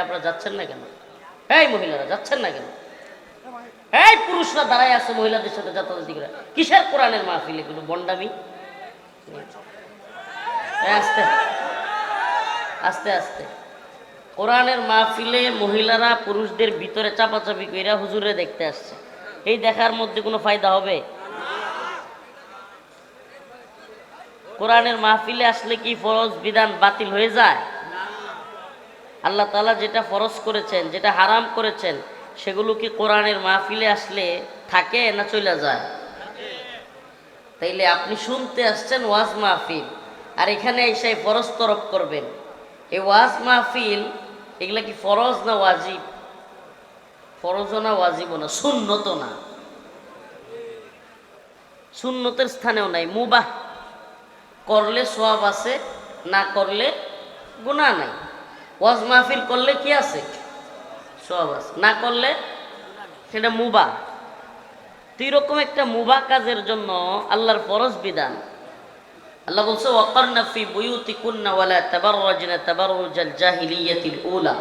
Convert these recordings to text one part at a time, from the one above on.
আপনারা যাচ্ছেন না কেন? এই মহিলারা যাচ্ছেন না কেন? এই পুরুষরা দাঁড়ায় আছে মহিলাদের সাথে যাতায়াতি করে, কিসের কোরআনের মাহফিল এগুলো? বন্ডামি। আস্তে আস্তে আস্তে কোরআনের মাহফিলে মহিলারা পুরুষদের ভিতরে চাপাচাপি কইরা হুজুরে দেখতে আসছে, এই দেখার মধ্যে কোনো ফায়দা হবে? কোরআনের মাহফিলে আসলে কি ফরজ বিধান বাতিল হয়ে যায়? আল্লাহ তাআলা যেটা ফরজ করেছেন, যেটা হারাম করেছেন, সেগুলো কি কোরআনের মাহফিলে আসলে থাকে না চলে যায়? তাইলে আপনি শুনতে আসছেন ওয়াজ মাহফিল, আর এখানে এসে ফরজ তরফ করবেন। এই ওয়াজ মাহফিল এগুলা কি ফরজ না ওয়াজিব? ফরজও না ওয়াজিবও না, সুন্নতও না, সুন্নতের স্থানেও নাই, মুবাহ। করলে সওয়াব আছে, না করলে গুনাহ নাই। ওয়াজ মাহফিল করলে কি আছে? সওয়াব আছে, না করলে সেটা মুবাহ। তো এরকম একটা মুবাহ কাজের জন্য আল্লাহর ফরজ বিধান। আল্লাহ বলছে ওয়াকারনা ফি বুয়ুতিকুন্না ওয়ালা তাবাররাজনা তাবাররুজাল জাহিলিয়াতিল উলা।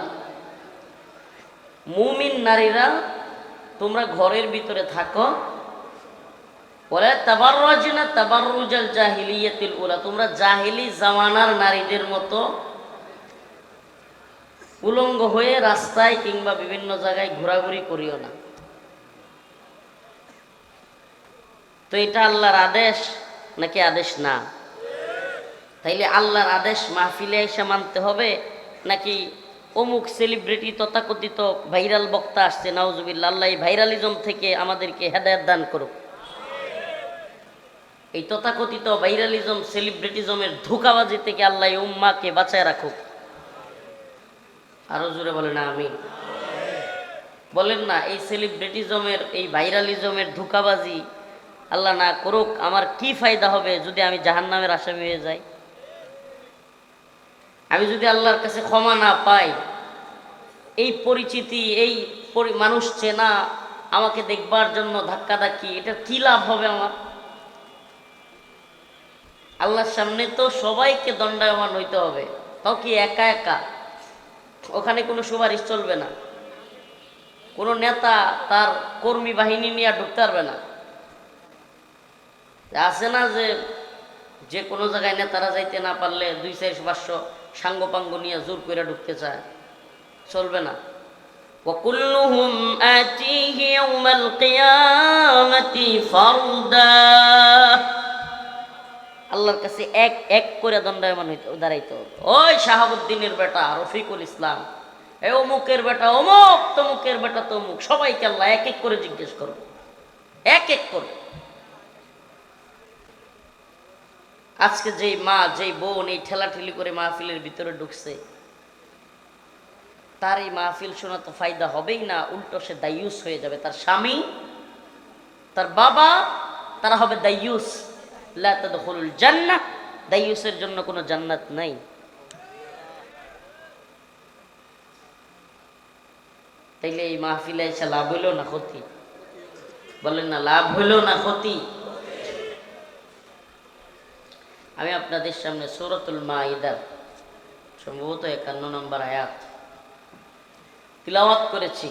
মুমিন নারীরা তোমরা ঘরের ভিতরে থাকো, ওয়ালা তাবাররাজনা তাবাররুজাল জাহিলিয়াতিল উলা, তোমরা জাহিলি জামানার নারীদের মতো উলঙ্গ হয়ে রাস্তায় কিংবা বিভিন্ন জায়গায় ঘোরাঘুরি করিও না। তো এটা আল্লাহর আদেশ নাকি আদেশ না? তাইলে আল্লাহর আদেশ মাহফিলে এসে মানতে হবে, নাকি অমুক সেলিব্রিটি তথাকথিত ভাইরাল বক্তা আসছে, নাউজুবিল্লাহ, আল্লাহ এই ভাইরালিজম থেকে আমাদেরকে হেদায়েত দান করুক। এই তথাকথিত ভাইরালিজম সেলিব্রিটিজমের ধোঁকাবাজি থেকে আল্লাহ উম্মাকে বাঁচায় রাখুক। আরো জোরে বলেন আমিন। বলেন না, এই সেলিব্রিটিজমের, এই ভাইরালিজমের ধোঁকাবাজি আল্লাহ না করুক। আমার কি ফায়দা হবে যদি আমি জাহান্নামের আসামি হয়ে যাই? আমি যদি আল্লাহর কাছে ক্ষমা না পাই, এই পরিচিতি, এই মানুষ চেনা, আমাকে দেখবার জন্য ধাক্কাধাক্কি, এটা কি লাভ হবে আমার? আল্লাহর সামনে তো সবাইকে দণ্ডায়মান হইতে হবে, তাও কি একা একা? ওখানে কোনো সুপারিশ চলবে না, কোনো নেতা তার কর্মী বাহিনী নিয়ে ঢুকতে পারবে না। আছে না যে কোনো জায়গায় নেতারা যাইতে না পারলে 200-500 সাঙ্গপাঙ্গ নিয়ে জোর করে ঢুকতে চায়, চলবে না। وَكُلُّهُمْ آتِيهِ يَوْمَ الْقِيَامَةِ فَرْدًا, আল্লাহর কাছে এক এক করে দণ্ডায়মান হইতে দাঁড়াইতে হবে। ওই শাহাবুদ্দিনের বেটা রফিকুল ইসলাম, এই অমুকের বেটা অমুক, তমুকের বেটা তমুক, সবাইকে আল্লাহ এক এক করে জিজ্ঞেস করবে, এক এক করে। আজকে যেই মা, যেই বোন এই ঠেলাঠেলি করে মাহফিলের ভিতরে ঢুকছে, তার এই মাহফিল শোনা তো ফায়দা হবেই না, উল্টো সে দায়ুস হয়ে যাবে। তার স্বামী, তার বাবা, তারা হবে দায়ুস। লা তাদখুলুল জান্নাহ, দায়ুসের জন্য কোনো জান্নাত নাই। তাইলে এই মাহফিলে এসে লাভ হইল না ক্ষতি? বলেন না, লাভ হইল না ক্ষতি? আমি আপনাদের সামনে সূরাতুল মাইদার সম্ভবত 51 নম্বর আয়াত তিলাওয়াত করেছি।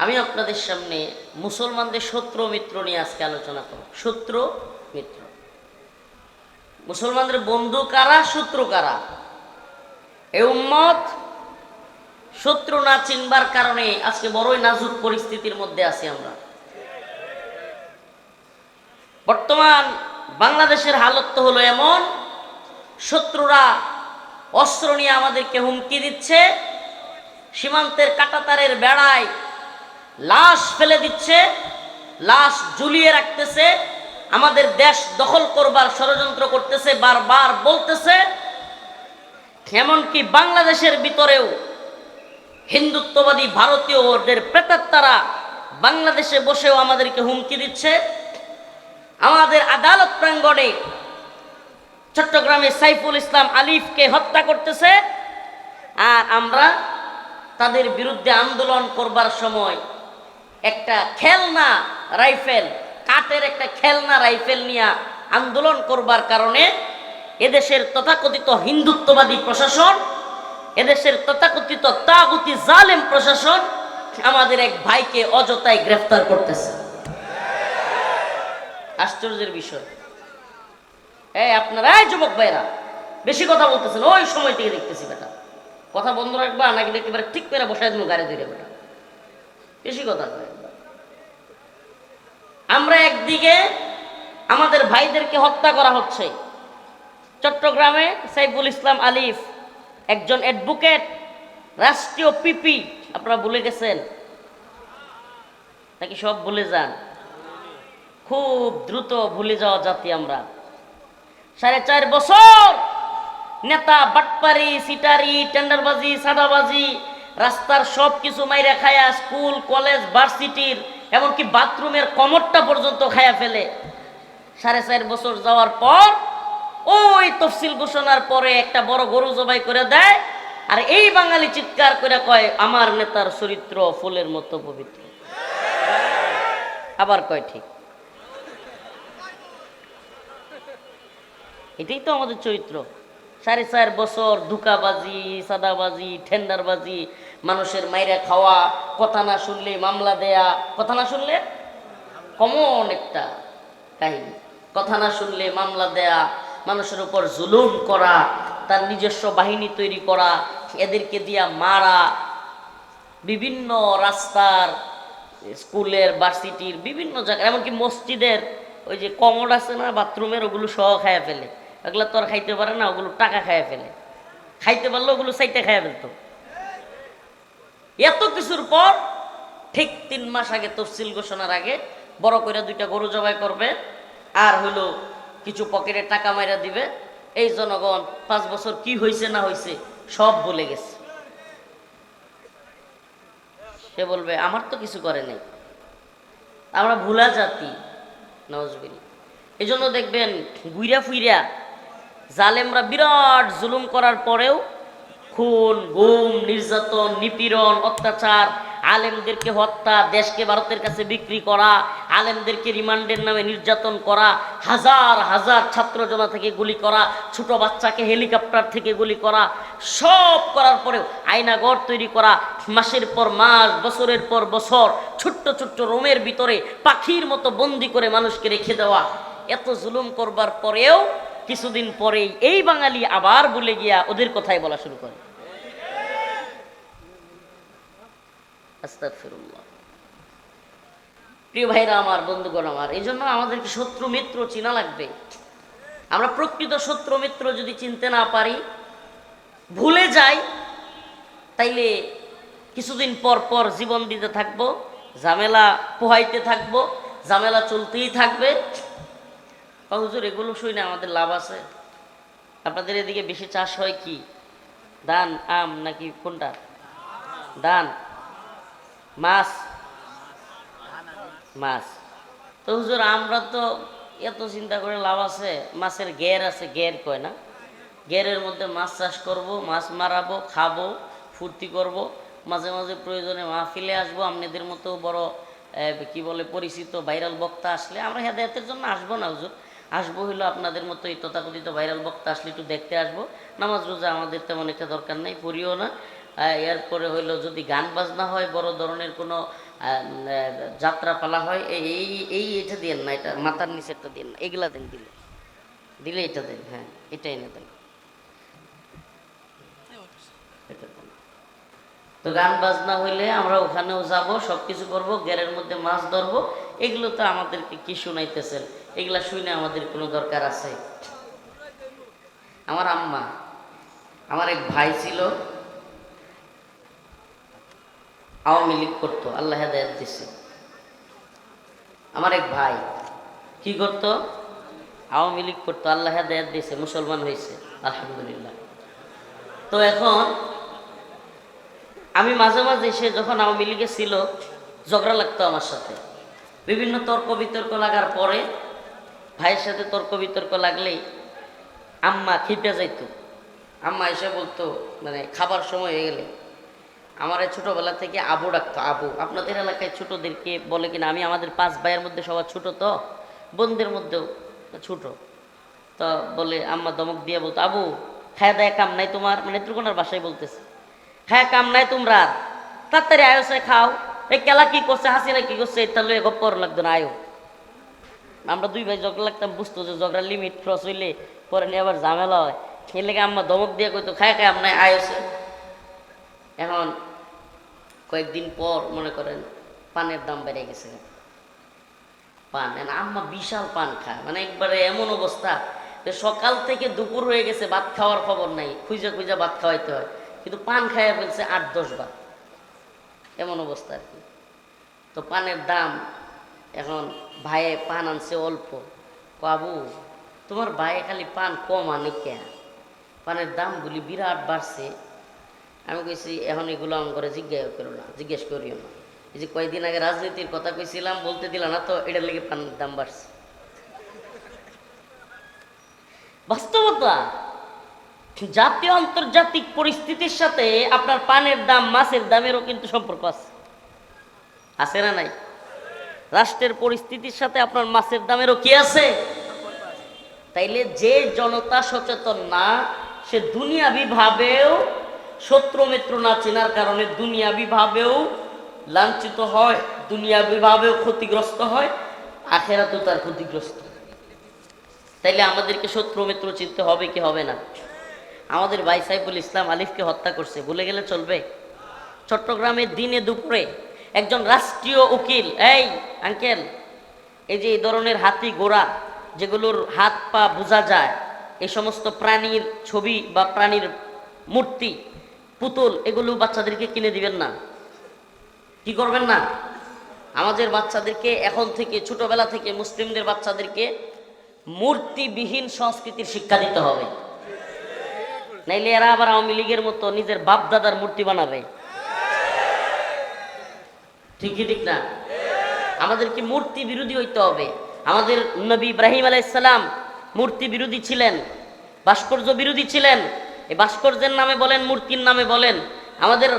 আমি আপনাদের সামনে মুসলমানদের শত্রু মিত্র নিয়ে আজকে আলোচনা করব। শত্রু মিত্র, মুসলমানদের বন্ধু কারা, শত্রু কারা? এই উম্মত শত্রু না চিনবার কারণে আজকে বড়ই নাজুক পরিস্থিতির মধ্যে আছি আমরা। বর্তমান বাংলাদেশের হালত তো হলো এমন, শত্রুরা অস্ত্র নিয়ে আমাদেরকে হুমকি দিচ্ছে, সীমান্তের কাঁটাতারের বেড়ায় লাশ ফেলে দিচ্ছে, লাশ ঝুলিয়ে রাখতেছে, আমাদের দেশ দখল করবার ষড়যন্ত্র করতেছে, বারবার বলতেছে। এমনকি বাংলাদেশের ভিতরেও হিন্দুত্ববাদী ভারতীয় ওদের প্রেতাত্মারা বাংলাদেশে বসেও আমাদেরকে হুমকি দিচ্ছে। আমাদের আদালত প্রাঙ্গণে চট্টগ্রামে সাইফুল ইসলাম আলিফকে হত্যা করতেছে, আর আমরা তাদের বিরুদ্ধে আন্দোলন করবার সময় একটা খেলনা রাইফেল, কাঠের একটা খেলনা রাইফেল নিয়ে আন্দোলন করবার কারণে এদেশের তথাকথিত হিন্দুত্ববাদী প্রশাসন এদেশের তথাকথিত তাগুতি জালেম প্রশাসন আমাদের এক ভাইকে অযথায় গ্রেফতার করতেছে। আশ্চর্যের বিষয়। এই আপনারা, এই যুবক ভাইরা বেশি কথা বলতেছেন, ওই সময় থেকে দেখতেছি বেটা, কথা বন্ধ রাখবা নাকি একেবারে ঠিক করে বসায় তুমি গাড়ি ধরে বেটা, বেশি কথা কয়। আমরা একদিকে আমাদের ভাইদেরকে হত্যা করা হচ্ছে, চট্টগ্রামে সাইফুল ইসলাম আলিফ একজন অ্যাডভোকেট, রাষ্ট্রীয় পিপি, আপনারা ভুলে গেছেন নাকি সব ভুলে যান? খুব দ্রুত ভুলে যাওয়া জাতি আমরা। 4.5 বছর নেতা বাটপারি, সিটারি, টেন্ডারবাজি, সাদাবাজি, রাস্তার সব কিছু মাইরা খায়া, স্কুল কলেজ ভার্সিটির এমনকি বাথরুমের কমরটা পর্যন্ত খায়া ফেলে। 4.5 বছর যাওয়ার পর ওই তফসিল ঘোষণার পরে একটা বড় গরু জবাই করে দেয়, আর এই বাঙালি চিৎকার করে কয় আমার নেতার চরিত্র ফুলের মতো পবিত্র। আবার কয় ঠিক। এটাই তো আমাদের চরিত্র। 4.5 বছর ধোঁকাবাজি, সাদাবাজি, টেন্ডারবাজি, মানুষের মাইরা খাওয়া, কথা না শুনলে মামলা দেয়া, কথা না শুনলে কমন একটা কাহিনী, কথা না শুনলে মামলা দেয়া, মানুষের উপর জুলুম করা, তার নিজস্ব বাহিনী তৈরি করা, এদেরকে দিয়া মারা, বিভিন্ন রাস্তার, স্কুলের, ভার্সিটির বিভিন্ন জায়গায়, এমনকি মসজিদের ওই যে কমোড আছে না বাথরুমের, ওগুলো সহ খাইয়া ফেলে। ওগুলো তো আর খাইতে পারে না, ওগুলো টাকা খাইয়া ফেলে, খাইতে পারলে ওগুলো সাইটে খাইয়া ফেলতো। এত কিছুর পর ঠিক 3 মাস আগে তফসিল ঘোষণার আগে বড় করে 2টা গরু জবাই করবে, আর হইলো কিছু পকেটে টাকা মাইরা দিবে। এই জনগণ 5 বছর কি হয়েছে না হয়েছে সব ভুলে গেছে। সে বলবে আমার তো কিছু করে নাই। আমরা ভুলা জাতি, নওয়াজবিল্লাহ। এই জন্য দেখবেন গুইরা ফুইরা জালেমরা বিরাট জুলুম করার পরেও খুন, গুম, নির্যাতন, নিপীড়ন, অত্যাচার, আলেমদেরকে হত্যা, দেশকে ভারতের কাছে বিক্রি করা, আলেমদেরকে রিমান্ডের নামে নির্যাতন করা, হাজার হাজার ছাত্র জনা থেকে গুলি করা, ছোট বাচ্চাকে হেলিকপ্টার থেকে গুলি করা, সব করার পরেও আয়নাঘর তৈরি করা, মাসের পর মাস, বছরের পর বছর ছোট্ট ছোট্ট রুমের ভিতরে পাখির মতো বন্দি করে মানুষকে রেখে দেওয়া, এত জুলুম করবার পরেও কিছুদিন পরেই এই বাঙালি আবার ভুলে গিয়া ওদের কথাই বলা শুরু করে। আস্তাগফিরুল্লাহ। প্রিয় ভাইরা আমার, বন্ধুগণ আমার, এই জন্য আমাদেরকে শত্রু মিত্র চিনা লাগবে। আমরা প্রকৃত শত্রু মিত্র যদি চিনতে না পারি, ভুলে যাই, তাইলে কিছুদিন পর পর জীবন দিতে থাকবো, ঝামেলা পোহাইতে থাকবো, ঝামেলা চলতেই থাকবে। হুজুর এগুলো শুনে আমাদের লাভ আছে? আপনাদের এদিকে বেশি চাষ হয় কি, ধান, আম নাকি কোনটা? ধান, মাছ? মাছ। তো হুজুর আমরা তো এত চিন্তা করে লাভ আছে, মাছের ঘের আছে, ঘের কয় না, ঘেরের মধ্যে মাছ চাষ করব, মাছ মারাবো, খাবো, ফুর্তি করব, মাঝে মাঝে প্রয়োজনে মাহফিলে আসবো, আপনাদের মতো বড় কি বলে পরিচিত ভাইরাল বক্তা আসলে আমরা হেদায়েতের জন্য আসবো না হুজুর, আসবো হইলো আপনাদের মতো এই তথাকথিত ভাইরাল বক্তা আসলে একটু দেখতে আসবো। নামাজ রোজা আমাদের তেমন একটা দরকার নেই, পড়িও না। এরপরে হইলো যদি গান বাজনা হয়, বড় ধরনের কোনো যাত্রা পালা হয়, এই এই এটা দেন না, এটা মাথার নিচেরটা দেন না, এগুলা দেন, দিলে দিলে এটা দেন, হ্যাঁ এটাই না দেন। তো গান বাজনা হইলে আমরা ওখানেও যাব, সব কিছু করবো, গেরের মধ্যে মাছ ধরবো, এগুলো তো আমাদেরকে কি শুনাইতেছেন? এগুলা শুনে আমাদের কোনো দরকার আছে? আমার আম্মা, আমার এক ভাই ছিল, আওয়ামী লীগ করতো, আল্লাহ হেদায়েত দিছে। আমার এক ভাই কি করতো? আওয়ামী লীগ করতো, আল্লাহ হেদায়েত দিছে, মুসলমান হয়েছে, আলহামদুলিল্লাহ। তো এখন আমি মাঝে মাঝে, সে যখন আওয়ামী লীগে ছিল, ঝগড়া লাগতো আমার সাথে, বিভিন্ন তর্ক বিতর্ক লাগার পরে, ভাইয়ের সাথে তর্ক বিতর্ক লাগলেই আম্মা খেপে যাইতো। আম্মা এসে বলতো, মানে খাবার সময় হয়ে গেলে, আমার ছোটবেলা থেকে আবু ডাকতো, আবু। আপনাদের এলাকায় ছোটদেরকে বলে কিনা? আমি আমাদের 5 ভাইয়ের মধ্যে সবার ছোট, তো বোনদের মধ্যেও ছোট। তো বলে আম্মা ধমক দিয়ে বলতো, আবু খায় দেয় কাম নাই তোমার, মানে নেত্রকোনার ভাষায় বলতেছে, খায় কাম নাই তোমরা, তাড়াতাড়ি আয়ো সে খাও। এই কেলা কি করছে, হাসিনা কি করছে, এটা লয়ে গপ পর লাগতো না, আয়ো। আমরা দুই ভাই ঝগড়া লাগতাম, বুঝতো যে ঝগড়ার লিমিট ক্রস হইলে পরে নিয়ে আবার ঝামেলা হয়। এর লেগে আম্মা ধমক দিয়ে কইতো খায় কাম নাই আয়োছে। এখন কয়েকদিন পর মনে করেন পানের দাম বেড়ে গেছে, পান আম্মা বিশাল পান খায়, মানে একবারে এমন অবস্থা যে সকাল থেকে দুপুর হয়ে গেছে ভাত খাওয়ার খবর নাই, খুঁজা খুঁজা ভাত খাওয়াইতে হয়, কিন্তু পান খাইয়া ফেলছে 8-10 বার, এমন অবস্থা আর কি। তো পানের দাম, এখন ভাইয়ে পান আনছে অল্প, বাবু তোমার ভাইয়ে খালি পান কম আনে কে, পানের দামগুলি বিরাট বাড়ছে। আমি কইছি এখন এগুলো আম করে জিজ্ঞেস করিও না, এই যে কয়েকদিন আগে রাজনীতির কথা কইছিলাম বলতে দিলা না তো, এটার লেগে পানের দাম বাড়ছে। বাস্তবতা, জাতীয় আন্তর্জাতিক পরিস্থিতির সাথে আপনার পানের দাম, মাছের দামেরও কিন্তু সম্পর্ক আছে না নাই? রাষ্ট্রের পরিস্থিতির সাথে আপনার মাছের দামেরও কি আছে? তাইলে যে জনতা সচেতন না, সে দুনিয়াবি ভাবেও শত্রু মিত্র না চেনার কারণে দুনিয়াবি ভাবেও লাঞ্ছিত হয়, দুনিয়াবি ভাবেও ক্ষতিগ্রস্ত হয়, আখেরাতেও তার ক্ষতিগ্রস্ত। তাইলে আমাদেরকে শত্রু মিত্র চিনতে হবে কি হবে না? আমাদের ভাই সাইফুল ইসলাম আলিফকে হত্যা করছে, ভুলে গেলে চলবে? চট্টগ্রামের দিনে দুপুরে একজন রাষ্ট্রীয় উকিল, এই আঙ্কেল, এই যে এই ধরনের হাতি ঘোড়া যেগুলোর হাত পা বোঝা যায়, এই সমস্ত প্রাণীর ছবি বা প্রাণীর মূর্তি, পুতুল, এগুলো বাচ্চাদেরকে কিনে দিবেন না। কি করবেন না? আমাদের বাচ্চাদেরকে এখন থেকে, ছোটবেলা থেকে মুসলিমদের বাচ্চাদেরকে মূর্তিবিহীন সংস্কৃতির শিক্ষা দিতে হবে, নাইলে এরা আবার আওয়ামী লীগের মতো নিজের বাপ দাদার মূর্তি বানাবে। ঠিকই ঠিক না? আমাদেরকে মূর্তি বিরোধী হইতে হবে। আমাদের নবী ইব্রাহিম আলাইহিসসালাম মূর্তি বিরোধী ছিলেন, ভাস্কর্য বিরোধী ছিলেন। এই ভাস্কর্যের নামে বলেন, মূর্তির নামে বলেন, আমাদের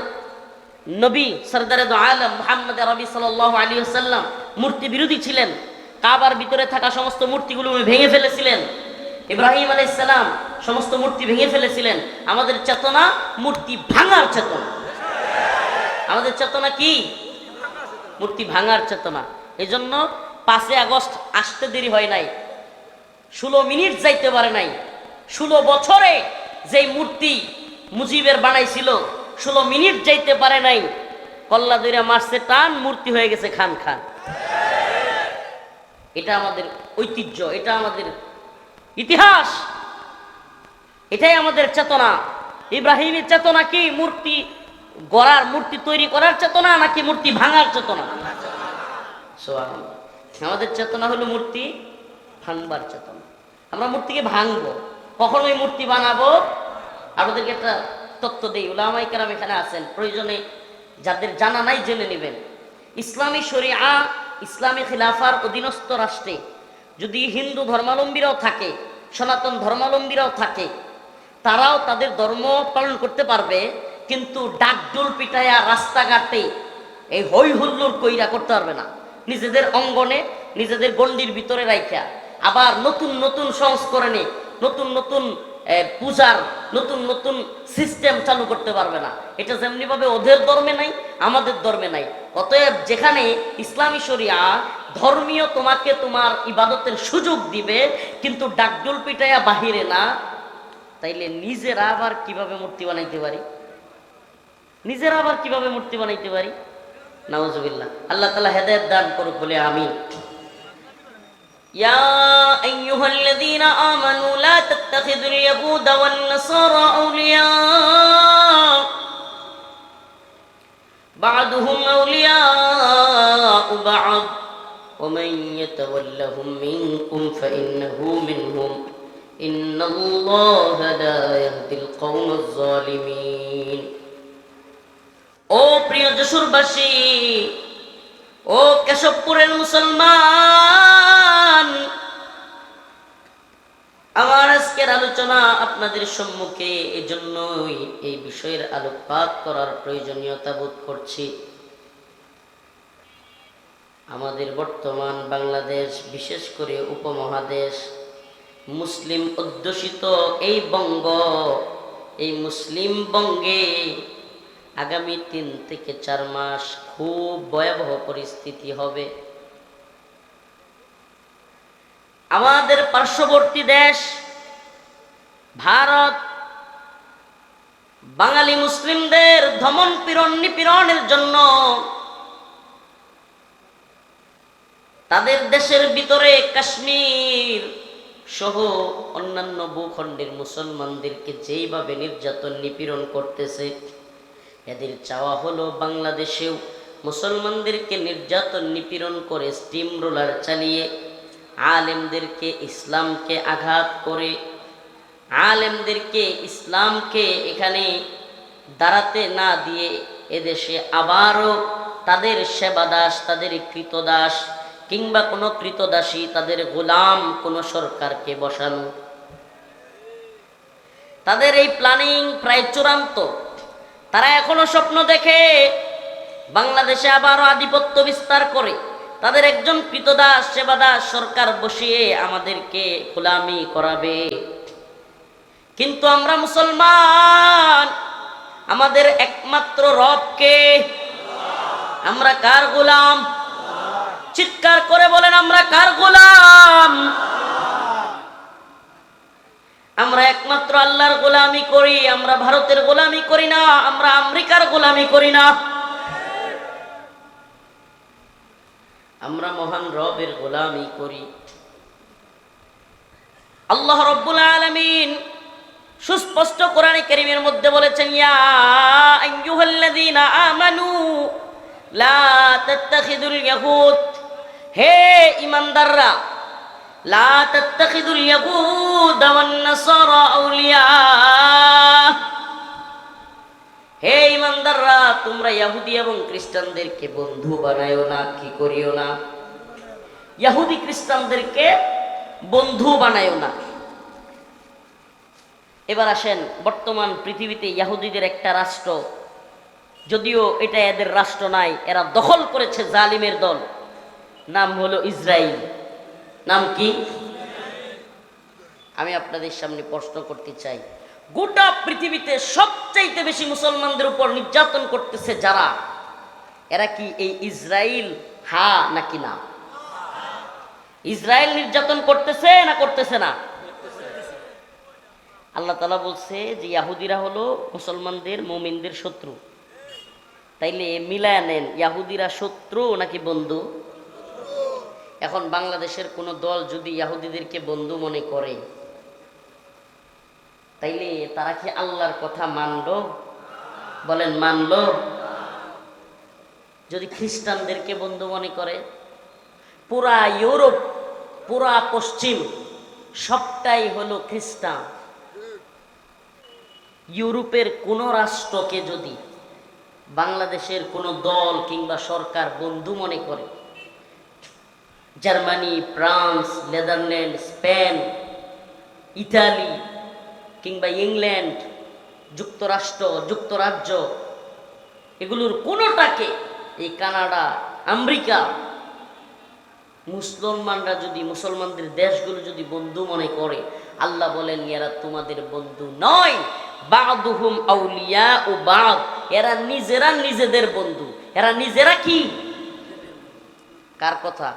নবী সরদারে দো আলম মুহাম্মদ আরবি সাল্লাল্লাহু আলাইহি ওয়াসাল্লাম মূর্তি বিরোধী ছিলেন। কাবার ভিতরে থাকা সমস্ত মূর্তিগুলো ভেঙে ফেলেছিলেন। ইব্রাহিম আলাইহিসসালাম সমস্ত মূর্তি ভেঙে ফেলেছিলেন। আমাদের চেতনা মূর্তি ভাঙার চেতনা। আমাদের চেতনা কি? মূর্তি ভাঙার চেতনা। এই জন্য 5 আগস্ট আসতে দেরি হয় নাই, 16 মিনিট যাইতে পারে নাই। 16 বছরে যেই মূর্তি মুজিবের বানাইছিল 16 মিনিট যাইতে পারে নাই, কল্লা দইরা মারছে টান, মূর্তি হয়ে গেছে খান খান। এটা আমাদের ঐতিহ্য, এটা আমাদের ইতিহাস, এটাই আমাদের চেতনা। ইব্রাহিমের চেতনা কি? মূর্তি গড়ার, মূর্তি তৈরি করার চেতনা, নাকি মূর্তি ভাঙার চেতনা? আমাদের চেতনা হলো মূর্তি ভাঙবার চেতনা। আমরা মূর্তিকে ভাঙবো, কখনোই মূর্তি বানাবো। আপনাদেরকে একটা তথ্য দিই, উলামায়ে কেরাম এখানে আছেন, প্রয়োজনে যাদের জানা নাই জেনে নেবেন। ইসলামী শরিয়া, ইসলামী খিলাফার অধীনস্থ রাষ্ট্রে যদি হিন্দু ধর্মাবলম্বীরাও থাকে, সনাতন ধর্মাবলম্বীরাও থাকে, তারাও তাদের ধর্ম পালন করতে পারবে, কিন্তু ডাকডোল পিটায়া রাস্তাঘাটে এই হই হুল্লোড় কইরা করতে পারবে না। নিজেদের অঙ্গনে, নিজেদের গণ্ডির ভিতরে রাইখা আবার নতুন নতুন সংস্করণে, নতুন নতুন পূজার নতুন নতুন সিস্টেম চালু করতে পারবে না। এটা যেমনি ভাবে ওদের ধর্মে নাই, আমাদের ধর্মে নাই। অতএব যেখানে ইসলামী শরিয়া ধর্মীয় তোমাকে তোমার ইবাদতের সুযোগ দিবে, কিন্তু ডাকডোল পিটায়া বাহিরে না, তাইলে নিজেরা আবার কিভাবে মূর্তি বানাইতে পারি? নিজেরা আবার কিভাবে মূর্তি বানাইতে পারি? নাউজুবিল্লাহ। আল্লাহ তাআলা হেদায়েত দান করুক বলে আমিন। ইয়া আইয়ুহাল্লাযীনা আমানু লা তাত্তাখিযুল ইয়াহুদা ওয়ান নাসারা আউলিয়া বা'দুহুম আউলিয়াউ বা'দ ওয়া মান ইয়াতাওয়াল্লাহুম মিনকুম ফাইন্নাহু মিনহুম ইন্নাল্লাহা লা ইয়াহদিল কওমাজ যালিমিন। ও প্রিয় যশোরবাসী, ও কেশবপুরের মুসলমান, আমার আজকের আলোচনা আপনাদের সম্মুখে এজন্যই এই বিষয়ের আলোকপাত করার প্রয়োজনীয়তা বোধ করছি। আমাদের বর্তমান বাংলাদেশ, বিশেষ করে উপমহাদেশ, মুসলিম অধ্যুষিত এই বঙ্গ, এই মুসলিম বঙ্গে আগামী 3 থেকে 4 মাস খুব ভয়াবহ পরিস্থিতি হবে। আমাদের পার্শ্ববর্তী দেশ ভারত বাঙালি মুসলিমদের দমন পীড়ন নিপীড়নের জন্য তাদের দেশের ভিতরে কাশ্মীর সহ অন্যান্য ভূখণ্ডের মুসলমানদেরকে যেইভাবে নির্যাতন নিপীড়ন করতেছে, এদের চাওয়া হলো বাংলাদেশেও মুসলমানদেরকে নির্যাতন নিপীড়ন করে স্টিম রোলার চালিয়ে আলেমদেরকে ইসলামকে আঘাত করে আলেমদেরকে ইসলামকে এখানে দাঁড়াতে না দিয়ে এদেশে আবারও তাদের সেবাদাস, তাদের কৃতদাস কিংবা কোনো কৃতদাসী, তাদের গোলাম কোনো সরকারকে বসানো, তাদের এই প্ল্যানিং প্রায় চূড়ান্ত। তারা এখনো স্বপ্ন দেখে বাংলাদেশে আবারও আধিপত্য বিস্তার করে তাদের একজন কৃতদাস সেবাদাস সরকার বসিয়ে আমাদেরকে গোলামি করাবে। কিন্তু আমরা মুসলমান, আমাদের একমাত্র রবকে, আমরা কার গোলাম? চিৎকার করে বলেন, আমরা কার গোলাম? আমরা একমাত্র আল্লাহর গোলামি করি। আমরা ভারতের গোলামি করি না, আমরা আমেরিকার গোলামি করি না, আমরা মহান রবের গোলামি করি। আল্লাহ রাব্বুল আলামিন সুস্পষ্ট কোরআনে কারীমের মধ্যে বলেছেন, ইয়া আইয়ুহাল্লাযীনা আমানু লা তাত্তাখিযুল ইয়াহুদ, হে ঈমানদাররা, লা তাত্তাখিযুল ইয়াহুদ ওয়ান নাসারা আউলিয়া, হে ঈমানদাররা, তোমরা ইহুদি এবং খ্রিস্টানদেরকে বন্ধু বানায়ো না। কি করিও না? ইহুদি খ্রিস্টানদেরকে বন্ধু বানায়ো না। এবার আসেন, বর্তমান পৃথিবীতে ইহুদিদের একটা রাষ্ট্র, যদিও এটা এদের রাষ্ট্র নাই, এরা দখল করেছে জালিমের দল, নাম হলো ইসরায়েল। নাম কি? আমি আপনাদের সামনে প্রশ্ন করতে চাই, গোটা পৃথিবীতে সবচাইতে বেশি মুসলমানদের উপর নির্যাতন করতেছে যারা, এরা কি এই ইসরায়েল? হা নাকি না? ইসরায়েল নির্যাতন করতেছে না করতেছে না? আল্লাহ তাআলা বলছে যে ইহুদিরা হলো মুসলমানদের, মুমিনদের শত্রু। তাইলে মিলায় নেন, ইহুদিরা শত্রু নাকি বন্ধু? এখন বাংলাদেশের কোন দল যদি ইহুদিদেরকে বন্ধু মনে করে, তাইলে তারা কি আল্লাহর কথা মানলো? বলেন, মানলো? যদি খ্রিস্টানদেরকে বন্ধু মনে করে, পুরা ইউরোপ, পুরা পশ্চিম সবটাই হলো খ্রিস্টান। ইউরোপের কোন রাষ্ট্রকে যদি বাংলাদেশের কোন দল কিংবা সরকার বন্ধু মনে করে, Germany, France, Netherland, Spain, Italy কিংবা ইংল্যান্ড, যুক্তরাষ্ট্র, যুক্তরাজ্য, এগুলোর কোনোটাকে, এই কানাডা, আমেরিকা, মুসলমানরা যদি, মুসলমানদের দেশগুলো যদি বন্ধু মনে করে, আল্লাহ বলেন এরা তোমাদের বন্ধু নয়, বাদুহুম আউলিয়া ও বাদ, এরা নিজেরা নিজেদের বন্ধু। এরা নিজেরা কি? কার কথা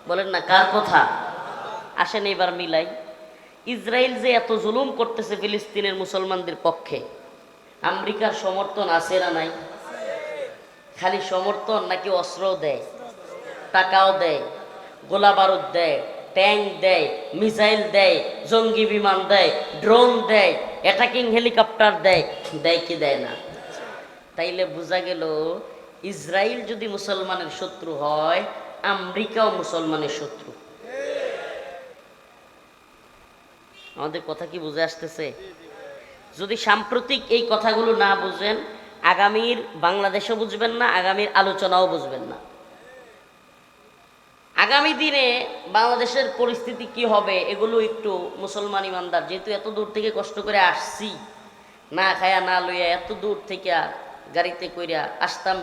বলেন না, কার কথা? আসেন এবার মিলাই। ইসরায়েল যে এত জুলুম করতেছে ফিলিস্তিনের মুসলমানদের পক্ষে, আমেরিকার সমর্থন আছে না নাই? খালি সমর্থন নাকি অস্ত্রও দেয়, টাকাও দেয়, গোলা বারুদ দেয়, ট্যাঙ্ক দেয়, মিসাইল দেয়, জঙ্গি বিমান দেয়, ড্রোন দেয়, অ্যাটাকিং হেলিকপ্টার দেয়, দেয় কি দেয় না? তাইলে বোঝা গেল ইসরায়েল যদি মুসলমানের শত্রু হয়, আমেরিকাও মুসলমানের শত্রু। আমাদের কথা কি বুঝে আসতেছে? যদি সাম্প্রতিক এই কথাগুলো না বুঝেন, আগামীর বাংলাদেশও বুঝবেন না, আগামীর আলোচনাও বুঝবেন না। আগামী দিনে বাংলাদেশের পরিস্থিতি কি হবে, এগুলো একটু মুসলমান ইমানদার, যেহেতু এত দূর থেকে কষ্ট করে আসছি, না খায়া না লইয়া এত দূর থেকে গাড়িতে কইরা আসতাম,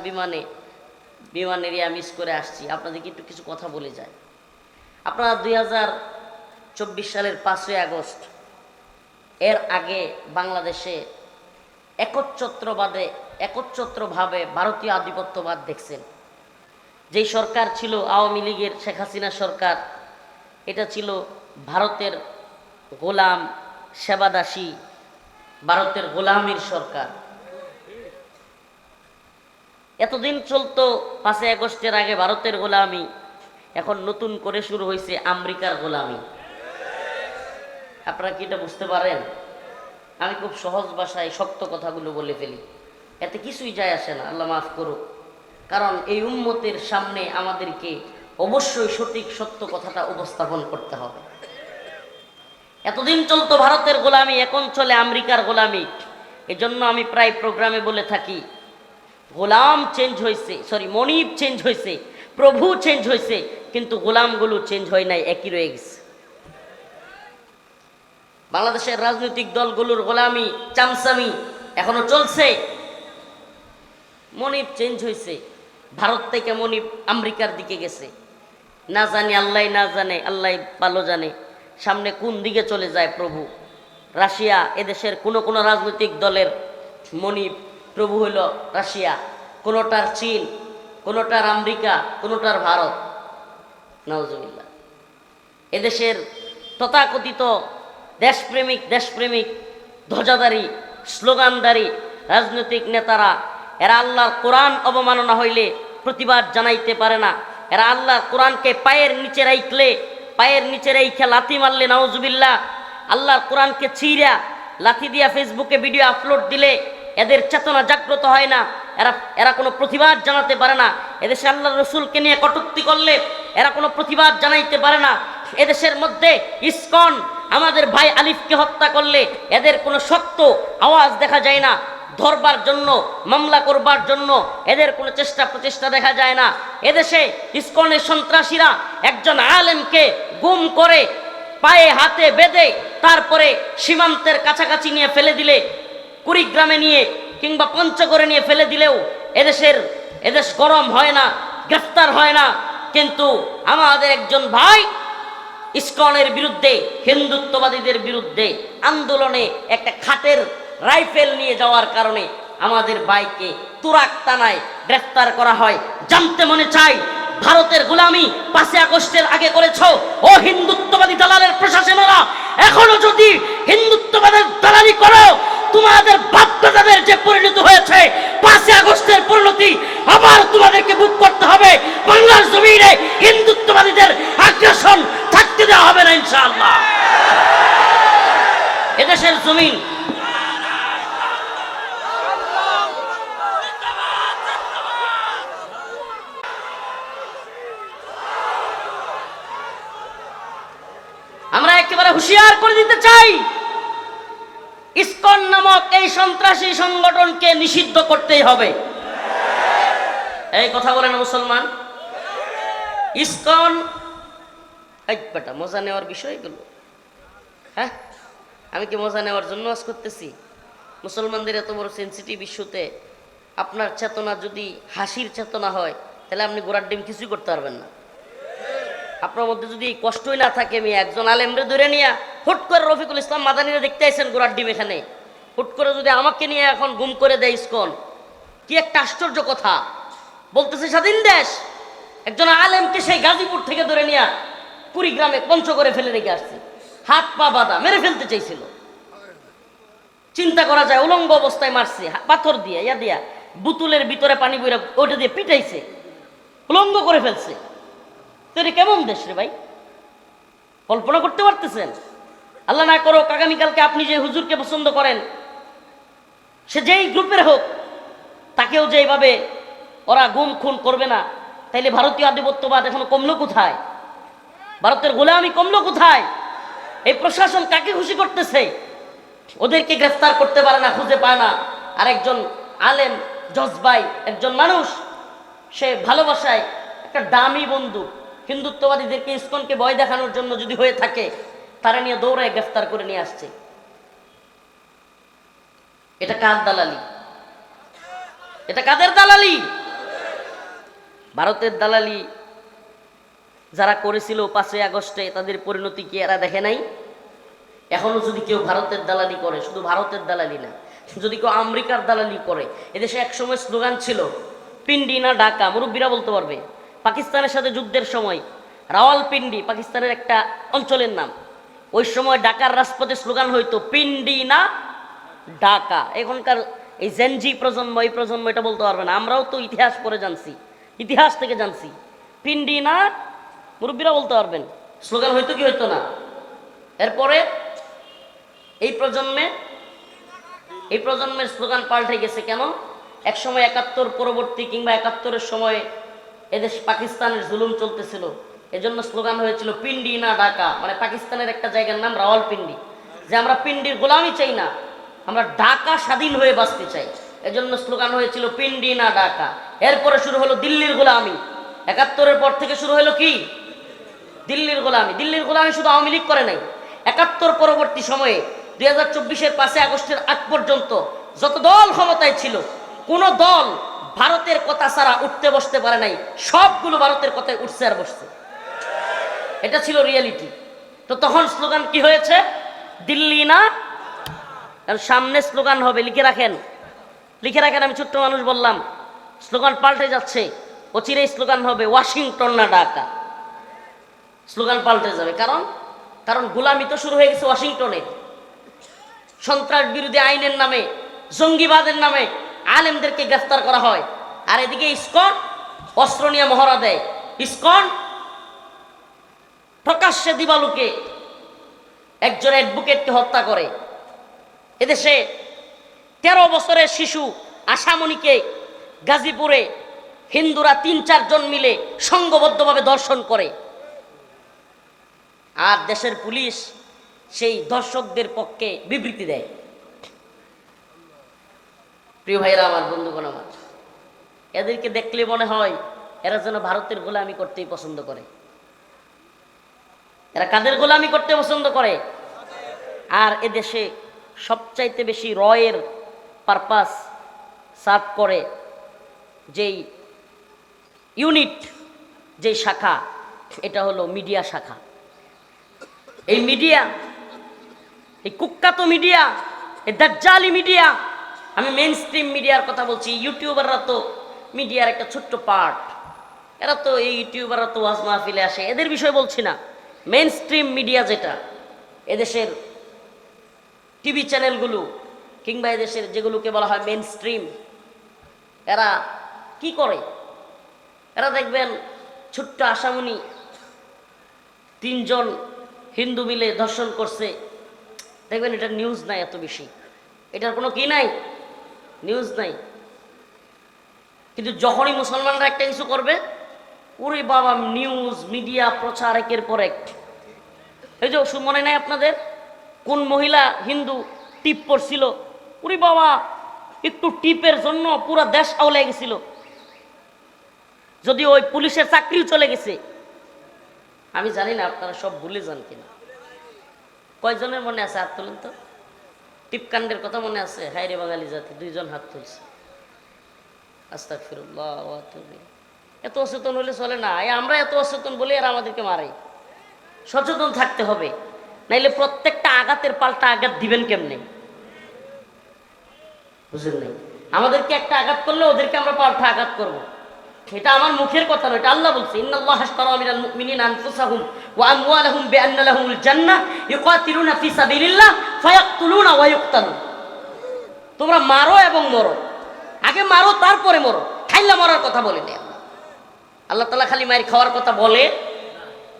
বিমান এরিয়া মিস করে আসছি, আপনাদেরকে একটু কিছু কথা বলে যায়। আপনারা 24 সালের 5ই আগস্ট, এর আগে বাংলাদেশে একচ্ছত্রভাবে ভারতীয় আধিপত্যবাদ দেখছেন। যেই সরকার ছিল আওয়ামী লীগের, শেখ হাসিনা সরকার, এটা ছিল ভারতের গোলাম, সেবাদাসী, ভারতের গোলামীর সরকার। এতদিন চলতো 5ই আগস্টের আগে ভারতের গোলামি, এখন নতুন করে শুরু হয়েছে আমেরিকার গোলামি। আপনারা কি এটা বুঝতে পারেন? আমি খুব সহজ ভাষায় শক্ত কথাগুলো বলে ফেলি, এতে কিছুই যায় আসে না, আল্লাহ মাফ করুক। কারণ এই উম্মতের সামনে আমাদেরকে অবশ্যই সঠিক সত্য কথাটা উপস্থাপন করতে হবে। এতদিন চলতো ভারতের গোলামি, এখন চলে আমেরিকার গোলামি। এজন্য আমি প্রায় প্রোগ্রামে বলে থাকি, গোলাম চেঞ্জ হয়েছে, মনিব চেঞ্জ হয়েছে, প্রভু চেঞ্জ হয়েছে, কিন্তু গোলামগুলো চেঞ্জ হয় নাই, একই রয়ে গেছে। বাংলাদেশের রাজনৈতিক দলগুলোর গোলামি, চামচামি এখনো চলছে। মনিব চেঞ্জ হয়েছে, ভারত থেকে মনিব আমেরিকার দিকে গেছে। না জানি, আল্লাহ না জানে, আল্লাহ ভালো জানে সামনে কোন দিকে চলে যায় প্রভু। রাশিয়া, এদেশের কোন কোন রাজনৈতিক দলের মনিব, প্রভু হইল রাশিয়া, কোনোটার চীন, কোনোটার আমেরিকা, কোনোটার ভারত। নাউজুবিল্লাহ। এদেশের তথাকথিত দেশপ্রেমিক ধ্বজাধারী, স্লোগানধারী রাজনৈতিক নেতারা, এরা আল্লাহর কোরআন অবমাননা হইলে প্রতিবাদ জানাইতে পারে না। এরা আল্লাহর কোরআনকে পায়ের নিচে রাইখা লাথি মারলে, নাউজুবিল্লাহ, আল্লাহর কোরআনকে ছিঁড়া লাথি দিয়া ফেসবুকে ভিডিও আপলোড দিলে এদের চেতনা জাগ্রত হয় না। এরা কোনো প্রতিবাদ জানাতে পারে না। এদেশে আল্লাহর রসুলকে নিয়ে কটূক্তি করলে এরা কোনো প্রতিবাদ জানাইতে পারে না। এদেশের মধ্যে ইসকন আমাদের ভাই আলিফকে হত্যা করলে এদের কোনো শক্ত আওয়াজ দেখা যায় না। ধরবার জন্য, মামলা করবার জন্য এদের কোনো প্রচেষ্টা দেখা যায় না। এদেশে ইসকনের সন্ত্রাসীরা একজন আলেমকে গুম করে পায়ে হাতে বেঁধে তারপরে সীমান্তের কাছাকাছি নিয়ে ফেলে দিলে, কুড়িগ্রামে নিয়ে কিংবা পঞ্চগড়ে নিয়ে ফেলে দিলেও এদেশ গরম হয় না, গ্রেফতার হয় না। কিন্তু আমাদের একজন ভাই ইসকনের বিরুদ্ধে, হিন্দুত্ববাদীদের বিরুদ্ধে আন্দোলনে একটা খাটের রাইফেল নিয়ে যাওয়ার কারণে আমাদের ভাইকে তুরাক টানায় গ্রেফতার করা হয়। জানতে মনে চাই, ভারতের গোলামি 5ই আগস্টের আগে করেছ ও হিন্দুত্ববাদী দালালের প্রশাসনেরা, এখনো যদি হিন্দুত্ববাদের দালালি করো, তোমাদের বাপ-দাদাদের যে পরিণত হয়েছে 5ই আগস্টের পরিণতি আবার তোমাদেরকে ভোগ করতে হবে। বাংলার জমিনে হিন্দুত্ববাদীদের আগ্রাসন থাকতে দেওয়া হবে না ইনশাআল্লাহ। এদেশের জমিন আমরা একেবারে হুঁশিয়ার করে দিতে চাই, ইসকন নামক এই সন্ত্রাসী সংগঠনকে নিষিদ্ধ করতেই হবে। এই কথা বলেন মুসলমান। ইসকন বেটা মজা নেওয়ার বিষয়গুলো, হ্যাঁ, আমি কি মজা নেওয়ার জন্য আজ করতেছি? মুসলমানদের এত বড় সেন্সিটিভ ইস্যুতে আপনার চেতনা যদি হাসির চেতনা হয়, তাহলে আপনি গোড়ার ডিম কিছুই করতে পারবেন না। আপনার মধ্যে যদি কষ্টই না থাকে, আমি একজন আলেমরে ধরে নিয়ে হুট করে রফিকুল ইসলাম মাদানিরা দেখতে আইছেন গোড়ার ডিম এখানে, হুট করে যদি আমাকে নিয়ে এখন গুম করে দেয় ইসকন, কি একটা আশ্চর্য কথা। বলতেছে স্বাধীন দেশ, একজন আলেমকে সেই গাজীপুর থেকে ধরে নিয়ে কুড়িগ্রামে পঞ্চগড়ে ফেলে রেখে আসছে, হাত পা বাঁধা, মেরে ফেলতে চাইছিল। চিন্তা করা যায়, উলঙ্গ অবস্থায় মারছে, পাথর দিয়ে দিয়া বুতুলের ভিতরে পানি বইরা ওইটা দিয়ে পিটাইছে, উলঙ্গ করে ফেলছে। তো এটা কেমন দেশ রে ভাই? কল্পনা করতে পারতেছেন? আল্লাহ না করো আগামীকালকে আপনি যে হুজুরকে পছন্দ করেন, সে যেই গ্রুপের হোক, তাকেও যে এইভাবে ওরা গুম খুন করবে না, তাইলে ভারতীয় আধিপত্যবাদ এখনো কমলো কোথায়? ভারতের গোলামি কমলো কোথায়? এই প্রশাসন কাকে খুশি করতেছে? ওদেরকে গ্রেফতার করতে পারে না, খুঁজে পায় না। আর একজন আলেম জজবাই একজন মানুষ, সে ভালোবাসায় একটা দামি বন্দুক, হিন্দুত্ববাদীদেরকে ইসকনকে ভয় দেখানোর জন্য যদি হয়ে থাকে, তারা নিয়ে দৌড়ায় গ্রেফতার করে নিয়ে আসছে। এটা কার দালালি? এটা কাদের দালালি? ভারতের দালালি। যারা করেছিল 5ই আগস্টে তাদের পরিণতি কি এরা দেখে নাই? এখনো যদি কেউ ভারতের দালালি করে, শুধু ভারতের দালালি না, যদি কেউ আমেরিকার দালালি করে, এদেশে একসময় স্লোগান ছিল পিন্ডি না ঢাকা, মুরব্বীরা বলতে পারবে। পাকিস্তানের সাথে যুদ্ধের সময় রাওয়ালপিন্ডি পাকিস্তানের একটা অঞ্চলের নাম, ওই সময় ঢাকার রাজপথে স্লোগান হইতো পিন্ডি না ঢাকা। এখনকার এই জেনজি প্রজন্ম, এই প্রজন্ম এটা বলতে পারবে না। আমরাও তো ইতিহাস পড়ে জানছি, ইতিহাস থেকে জানছি পিন্ডি না, মুরব্বীরা বলতে পারবেন স্লোগান হইতো কি হইতো না। এরপরে এই প্রজন্মের স্লোগান পাল্টে গেছে। কেন? একসময় 71 পরবর্তী কিংবা 71-এর সময় এদেশ পাকিস্তানের জুলুম চলতেছিল, এজন্য স্লোগান হয়েছিল পিন্ডি না ঢাকা, মানে পাকিস্তানের একটা জায়গার নাম রাওয়ালপিন্ডি, যে আমরা পিন্ডির গোলামি চাই না, আমরা ঢাকা স্বাধীন হয়ে বাঁচতে চাই। এজন্য স্লোগান হয়েছিল পিন্ডি না ঢাকা। এরপরে শুরু হলো দিল্লির গোলামি। 71-এর পর থেকে শুরু হলো কি? দিল্লির গোলামি। দিল্লির গোলামি শুধু আওয়ামী লীগ করে নাই, 71 পরবর্তী সময়ে 2024-এর 5ই আগস্টের আগ পর্যন্ত যত দল ক্ষমতায় ছিল, কোন দল ভারতের কথা ছাড়া উঠতে বসতে পারে নাই, সবগুলো ভারতের কথায় উঠছে আর বসছে। এটা ছিল রিয়েলিটি। তো তখন স্লোগান কি হয়েছে? দিল্লি না, সামনে স্লোগান হবে, লিখে রাখেন, লিখে রাখেন। আমি ছোট্ট মানুষ বললাম, স্লোগান পাল্টে যাচ্ছে, অচিরেই স্লোগান হবে ওয়াশিংটন না ঢাকা। স্লোগান পাল্টে যাবে, কারণ গোলামি তো শুরু হয়ে গেছে ওয়াশিংটনে। সন্ত্রাস বিরোধী আইনের নামে, জঙ্গিবাদের নামে আলেমদেরকে গ্রেফতার করা হয়, আর এদিকে ইসকন অস্ত্র নিয়ে মহড়া দেয়। ইসকন প্রকাশ্যে দিবালুকে একজন অ্যাডভোকেটকে হত্যা করে। এদেশে 13 বছরের শিশু আশামণিকে গাজীপুরে হিন্দুরা 3-4 জন মিলে সংঘবদ্ধভাবে ধর্ষণ করে, আর দেশের পুলিশ সেই দর্শকদের পক্ষে বিবৃতি দেয়। প্রিয় ভাইরা আমার, বন্ধুগণ আমার, এদেরকে দেখলে মনে হয় এরা যেন ভারতের গোলামি করতেই পছন্দ করে। এরা কাদের গোলামি করতে পছন্দ করে? আর এদেশে সবচাইতে বেশি রয়ের পারপাস সার্ভ করে যেই ইউনিট, যেই শাখা, এটা হলো মিডিয়া শাখা। এই মিডিয়া, এই কুখ্যাত মিডিয়া, এই দাজ্জালি মিডিয়া, আমি মেইন স্ট্রিম মিডিয়ার কথা বলছি। ইউটিউবাররা তো মিডিয়ার একটা ছোট্ট পার্ট, এরা তো এই ইউটিউবাররা তো ওয়াজ মাহফিলে আসে, এদের বিষয় বলছি না। মেইন স্ট্রিম মিডিয়া যেটা, এদেশের টিভি চ্যানেলগুলো কিংবা এদেশের যেগুলোকে বলা হয় মেইন স্ট্রিম, এরা কি করে? এরা দেখবেন ছোট্ট আশামণি 3 জন হিন্দু মিলে ধর্ষণ করছে, দেখবেন এটা নিউজ নাই এত বেশি, এটার কোনো কি নাই, নিউজ নাই। কিন্তু যখনই মুসলমানরা একটা কিছু করবে, ওরে বাবা, নিউজ মিডিয়া প্রচার একের পর এক। এই যে মনে নাই আপনাদের, কোন মহিলা হিন্দু টিপ পড়ছিল, ওরে বাবা, একটু টিপের জন্য পুরো দেশ আওলে গেছিল, যদি ওই পুলিশের চাকরিও চলে গেছে। আমি জানি না আপনারা সব ভুলে যান কিনা, কয়জনের মনে আছে? হাত তুলেন তো। টিপকাণ্ডের কথা মনে আছে? হায়রে বাঙালি জাতি, 2 জন হাত তুলছে। আস্তাগফিরুল্লাহ ওয়া আতুবু ইলাইহি। এত অচেতন হলে চলে না। আমরা এত অচেতন বলে এরা আমাদেরকে মারে। সচেতন থাকতে হবে, নাইলে প্রত্যেকটা আঘাতের পাল্টা আঘাত দিবেন কেমনে? বুঝলেন নাই? আমাদেরকে একটা আঘাত করলে ওদেরকে আমরা পাল্টা আঘাত করব। এটা আমার মুখের কথা নয়, এটা আল্লাহ বলছে, ইন্নাল্লাহা আশতারা মিনাল মুমিনিনা আনফুসাহুম ওয়া আমওয়ালাহুম বিআন্না লাহুমুল জান্নাহ ইউকাতিলুনা ফি সাবিলিল্লাহ ফায়াকতুলুনা ওয়া ইউকতালুন। তোমরা মারো এবং মরো, আগে মারো তারপরে মরো, খাইলা মরার কথা বলে নেই। আল্লাহ তাআলা খালি মায়ের খাওয়ার কথা বলে,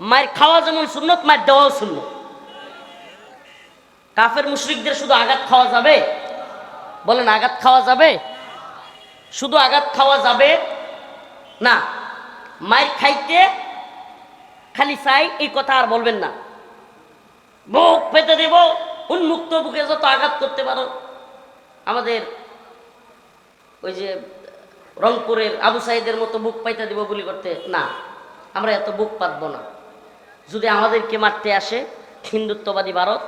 মায়ের খাওয়া যেমন সুন্নত, মায়ের দেওয়াও সুন্নত। কাফের মুশরিকদের শুধু আঘাত খাওয়া যাবে? বলেন, আঘাত খাওয়া যাবে? শুধু আঘাত খাওয়া যাবে না, মায়ের খাইতে খালি চাই এই কথা আর বলবেন না। বুক পেতে দেব, উন্মুক্ত বুকে যত আঘাত করতে পারো। আমাদের ওই যে রংপুরের আবু সাইদের মতো বুক পাইতে দেব গুলি করতে না, আমরা এত বুক পাতবো না। যদি আমাদেরকে মারতে আসে হিন্দুত্ববাদী ভারত,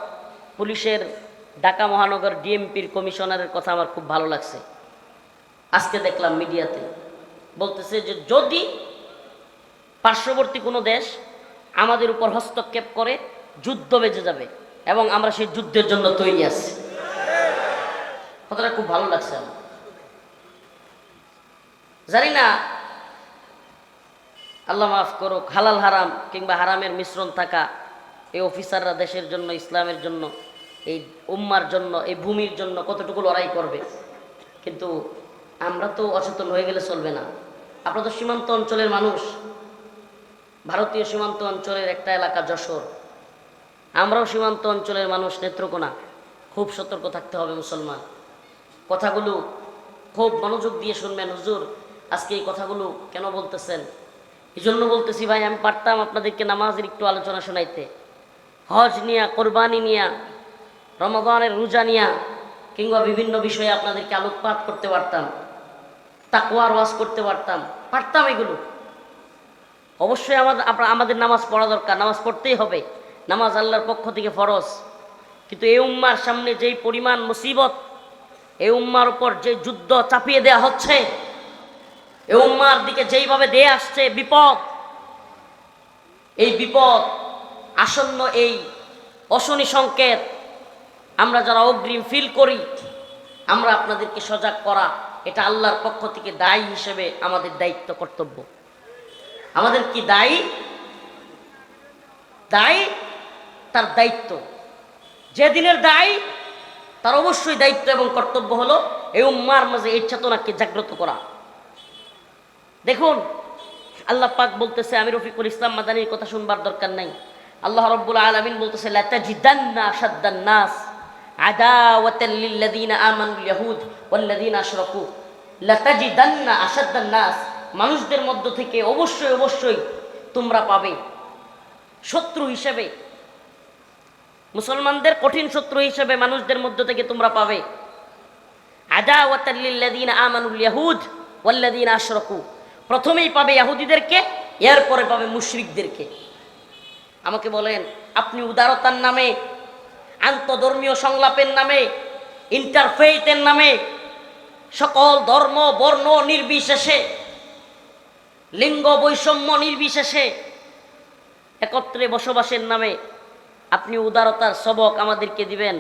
পুলিশের ঢাকা মহানগর ডিএমপির কমিশনারের কথা আমার খুব ভালো লাগছে। আজকে দেখলাম মিডিয়াতে বলতেছে যে যদি পার্শ্ববর্তী কোনো দেশ আমাদের উপর হস্তক্ষেপ করে যুদ্ধ বেজে যাবে এবং আমরা সেই যুদ্ধের জন্য তৈরি আছি। কথাটা খুব ভালো লাগছে আমার। জানি না, আল্লাহ মাফ করুক, হালাল হারাম কিংবা হারামের মিশ্রণ থাকা এই অফিসাররা দেশের জন্য, ইসলামের জন্য, এই উম্মার জন্য, এই ভূমির জন্য কতটুকু লড়াই করবে। কিন্তু আমরা তো অচেতন হয়ে গেলে চলবে না। আপনারা তো সীমান্ত অঞ্চলের মানুষ, ভারতীয় সীমান্ত অঞ্চলের একটা এলাকা যশোর, আমরাও সীমান্ত অঞ্চলের মানুষ, নেত্রকোনা। খুব সতর্ক থাকতে হবে মুসলমান। কথাগুলো খুব মনোযোগ দিয়ে শুনবেন। হুজুর আজকে এই কথাগুলো কেন বলতেছেন? এই জন্য বলতেছি ভাই, আমি পারতাম আপনাদেরকে নামাজের একটু আলোচনা শোনাইতে, হজ নিয়া, কোরবানি নিয়া, রমাদানের রোজা নিয়া, কিংবা বিভিন্ন বিষয়ে আপনাদেরকে আলোকপাত করতে পারতাম, তাকওয়ার ওয়াজ করতে পারতাম এগুলো। অবশ্যই আমাদের নামাজ পড়া দরকার, নামাজ পড়তেই হবে, নামাজ আল্লাহর পক্ষ থেকে ফরজ। কিন্তু এই উম্মার সামনে যেই পরিমাণ মুসিবত, এই উম্মার উপর যে যুদ্ধ চাপিয়ে দেয়া হচ্ছে, এই উম্মার দিকে যেইভাবে দিয়ে আসছে বিপদ, এই বিপদ আসন্ন, এই অশনি সংকেত আমরা যারা অগ্রিম ফিল করি, আমরা আপনাদেরকে সজাগ করা, এটা আল্লাহর পক্ষ থেকে দায়ী হিসেবে আমাদের দায়িত্ব, কর্তব্য। আমাদের কি দায়ী তার দায়িত্ব, যে দিনের দায়ী তার অবশ্যই দায়িত্ব এবং কর্তব্য হলো এই উম্মার মাঝে এই চেতনাকে জাগ্রত করা। দেখুন আল্লাহ পাক বলতেছে, আমি রফিকুল ইসলাম মাদানীর কথা শুনবার দরকার নাই, আল্লাহ রাব্বুল আলামিন বলতেছে, লাতাজিদান্না আশাদ্দান নাস আদাওয়াতাল লিল্লাযিনা আমানুল ইয়াহুদ ওয়াল্লাযিনা আশরাকু। লাতাজিদান্না আশাদ্দান নাস, মানুষদের মধ্য থেকে অবশ্যই তোমরা পাবে শত্রু হিসেবে, মুসলমানদের কঠিন শত্রু হিসেবে মানুষদের মধ্য থেকে তোমরা পাবে আদাওয়াতাল লিল্লাযিনা আমানুল ইয়াহুদ ওয়াল্লাযিনা আশরাকু। প্রথমেই পাবে ইহুদিদেরকে, এরপরে পাবে মুশরিকদেরকে। আমাকে বলেন, আপনি উদারতার নামে, আন্তধর্মীয় সংলাপের নামে, ইন্টারফেইথের নামে, সকল ধর্ম বর্ণ নির্বিশেষে, লিঙ্গ বৈষম্য নির্বিশেষে একত্রে বসবাসের নামে আপনি উদারতার সবক আমাদেরকে দিবেন?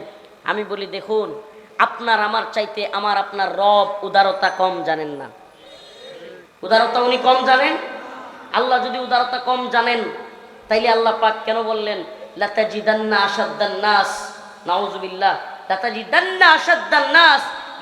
আমি বলি, দেখুন, আপনার আমার চাইতে আপনার রব উদারতা কম জানেন না। উদারতা উনি কম জানেন। আল্লাহ যদি উদারতা কম জানেন, তাইলে আল্লাহ পাক কেন বললেন লাতাজিদান্না আশাদ্দান নাস, নাউযুবিল্লাহ, লাতাজিদান্না আশাদ্দান নাস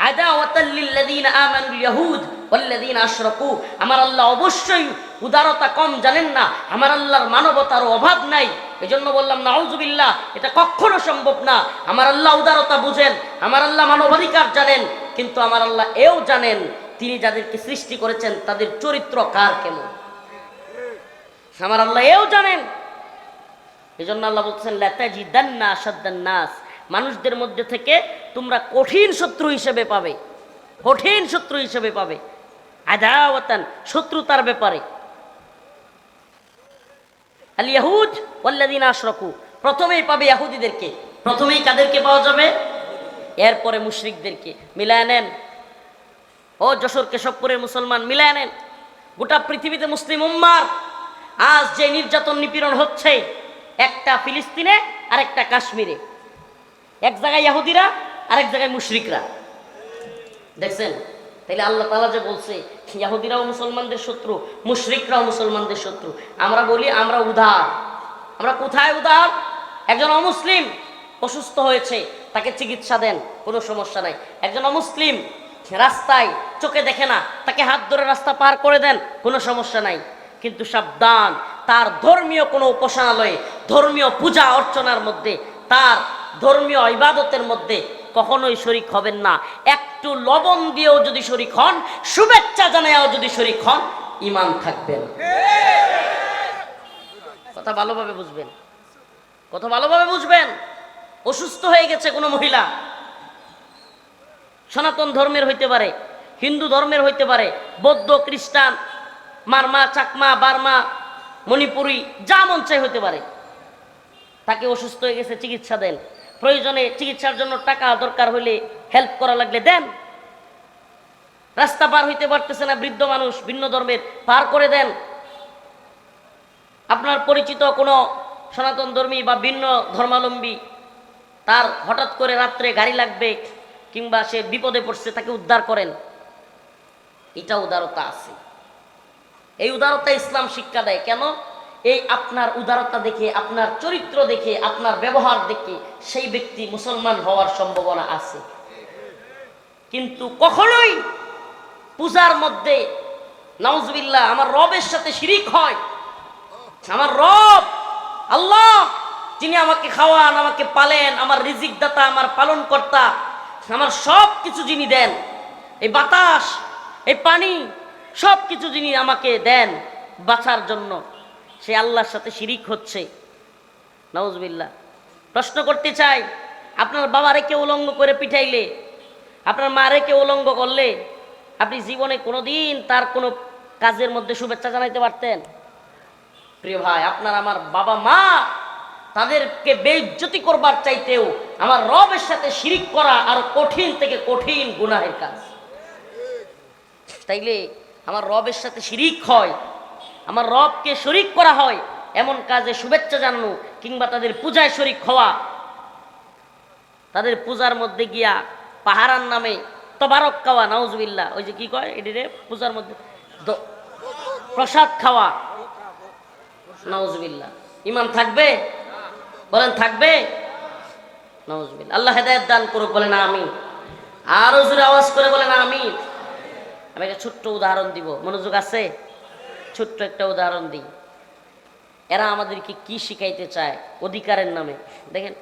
আদাওয়াতাল লিল্লাযিনা আমানুল ইয়াহুদ ওয়াল্লাযিনা আশরাকু। আমার আল্লাহ অবশ্যই উদারতা কম জানেন না, আমার আল্লাহর মানবতার অভাব নাই। এজন্য বললাম নাউযুবিল্লাহ, এটা কখনো সম্ভব না। আমার আল্লাহ উদারতা বুঝেন, আমার আল্লাহ মানবাধিকার জানেন, কিন্তু আমার আল্লাহ এও জানেন তিনি যাদেরকে সৃষ্টি করেছেন তাদের চরিত্র কার কেমন, আমার আল্লাহ এও জানেন। এজন্য আল্লাহ বলছেন লাতাজিদান্না আশাদ্দান নাস, মানুষদের মধ্যে থেকে তোমরা কঠিন শত্রু হিসেবে পাবে, কঠিন শত্রু হিসেবে পাবে, আদাওয়াতান, শত্রুতার ব্যাপারে। আল ইয়াহুদ ওয়াল্লাযিনা আশরাকু, প্রথমেই পাবে ইহুদিদেরকে, প্রথমেই কাদেরকে পাওয়া যাবে? এরপরে মুশরিকদেরকে। মিলায় নেন, ও যশোর কেশবপুরের মুসলমান, মিলায় নেন, গোটা পৃথিবীতে মুসলিম উম্মার আজ যে নির্যাতন নিপীড়ন হচ্ছে, একটা ফিলিস্তিনে আর একটা কাশ্মীরে, এক জায়গায় ইহুদিরা আর এক জায়গায় মুশরিকরা, দেখছেন? তাইলে আল্লাহ তাআলা যে বলছে ইহুদিরাও মুসলমানদের শত্রু, মুশরিকরাও মুসলমানদের শত্রু। আমরা বলি আমরা উদার, আমরা কোথায় উদার? একজন অমুসলিম অসুস্থ হয়েছে, তাকে চিকিৎসা দেন, কোনো সমস্যা নাই। একজন অমুসলিম রাস্তায় চোখে দেখে না, তাকে হাত ধরে রাস্তা পার করে দেন, কোনো সমস্যা নাই। কিন্তু সাবধান, তার ধর্মীয় কোনো উপাসনালয়ে, ধর্মীয় পূজা অর্চনার মধ্যে, তার ধর্মীয় ইবাদতের মধ্যে কখনোই শরিক হবেন না। একটু লবণ দিয়েও যদি শরিক হন, শুভেচ্ছা জানায়ও যদি শরিক হন, ঈমান থাকবেন। কথা ভালোভাবে বুঝবেন, কথা ভালোভাবে বুঝবেন। অসুস্থ হয়ে গেছে কোনো মহিলা, সনাতন ধর্মের হইতে পারে, হিন্দু ধর্মের হইতে পারে, বৌদ্ধ, খ্রিস্টান, মারমা, চাকমা, বার্মা, মণিপুরি, যা মন চাই হইতে পারে। তাকে অসুস্থ হয়ে গেছে, চিকিৎসা দেন। প্রয়োজনে চিকিৎসার জন্য টাকা দরকার হলে, হেল্প করা লাগলে দেন। রাস্তা পার হইতে পারতেছে না বৃদ্ধ মানুষ, ভিন্ন ধর্মের, পার করে দেন। আপনার পরিচিত কোনো সনাতন ধর্মী বা ভিন্ন ধর্মাবলম্বী, তার হঠাৎ করে রাত্রে গাড়ি লাগবে কিংবা সে বিপদে পড়ছে, তাকে উদ্ধার করেন, এটা উদারতা আছে। এই উদারতা ইসলাম শিক্ষা দেয়। কেন? এই আপনার উদারতা দেখে, আপনার চরিত্র দেখে, আপনার ব্যবহার দেখে সেই ব্যক্তি মুসলমান হওয়ার সম্ভাবনা আছে। কিন্তু কখনোই পূজার মধ্যে নাউজুবিল্লাহ আমার রবের সাথে শিরিক হয়। আমার রব আল্লাহ, যিনি আমাকে খাওয়ান, আমাকে পালেন, আমার রিজিক দাতা, আমার পালন কর্তা, আমার সব কিছু যিনি দেন, এই বাতাস, এই পানি, সব কিছু যিনি আমাকে দেন বাঁচার জন্য, সে আল্লাহর সাথে শিরিক হচ্ছে। নাউজুবিল্লাহ। প্রশ্ন করতে চাই, আপনার বাবারে কেউ উলঙ্গ করে পিঠাইলে, আপনার মারে কেউ উলঙ্গ করলে, আপনি জীবনে কোনোদিন তার কোনো কাজের মধ্যে শুভেচ্ছা জানাইতে পারতেন? প্রিয় ভাই, আপনার আমার বাবা মা, তাদেরকে বেইজ্জতি করবার চাইতেও আমার রবের সাথে শিরিক করা আরো কঠিন থেকে কঠিন গুনাহের কাজ। তাইলে আমার রবের সাথে শিরিক হয়, আমার রবকে শরিক করা হয়, এমন কাজে শুভেচ্ছা জানানো কিংবা তাদের পূজায় শরিক হওয়া, তাদের পূজার মধ্যে গিয়া পাহারার নামে তবারক খাওয়া, নাউজুবিল্লাহ, ওই যে কি কয় এটিরে পূজার মধ্যে প্রসাদ খাওয়া, নাউজুবিল্লাহ, ঈমান থাকবে? বলেন থাকবে? নাউজুবিল্লাহ। আল্লাহ হেদায়েত দান করুক, বলেন আমিন। আরো জোরে আওয়াজ করে বলেন আমিন। আমি একটা ছোট্ট উদাহরণ দিব, মনোযোগ আছে? ছোট্ট একটা উদাহরণ দিই। এরা আমাদেরকে কি শিখাইতে চায় অধিকারের নামে? দেখেন,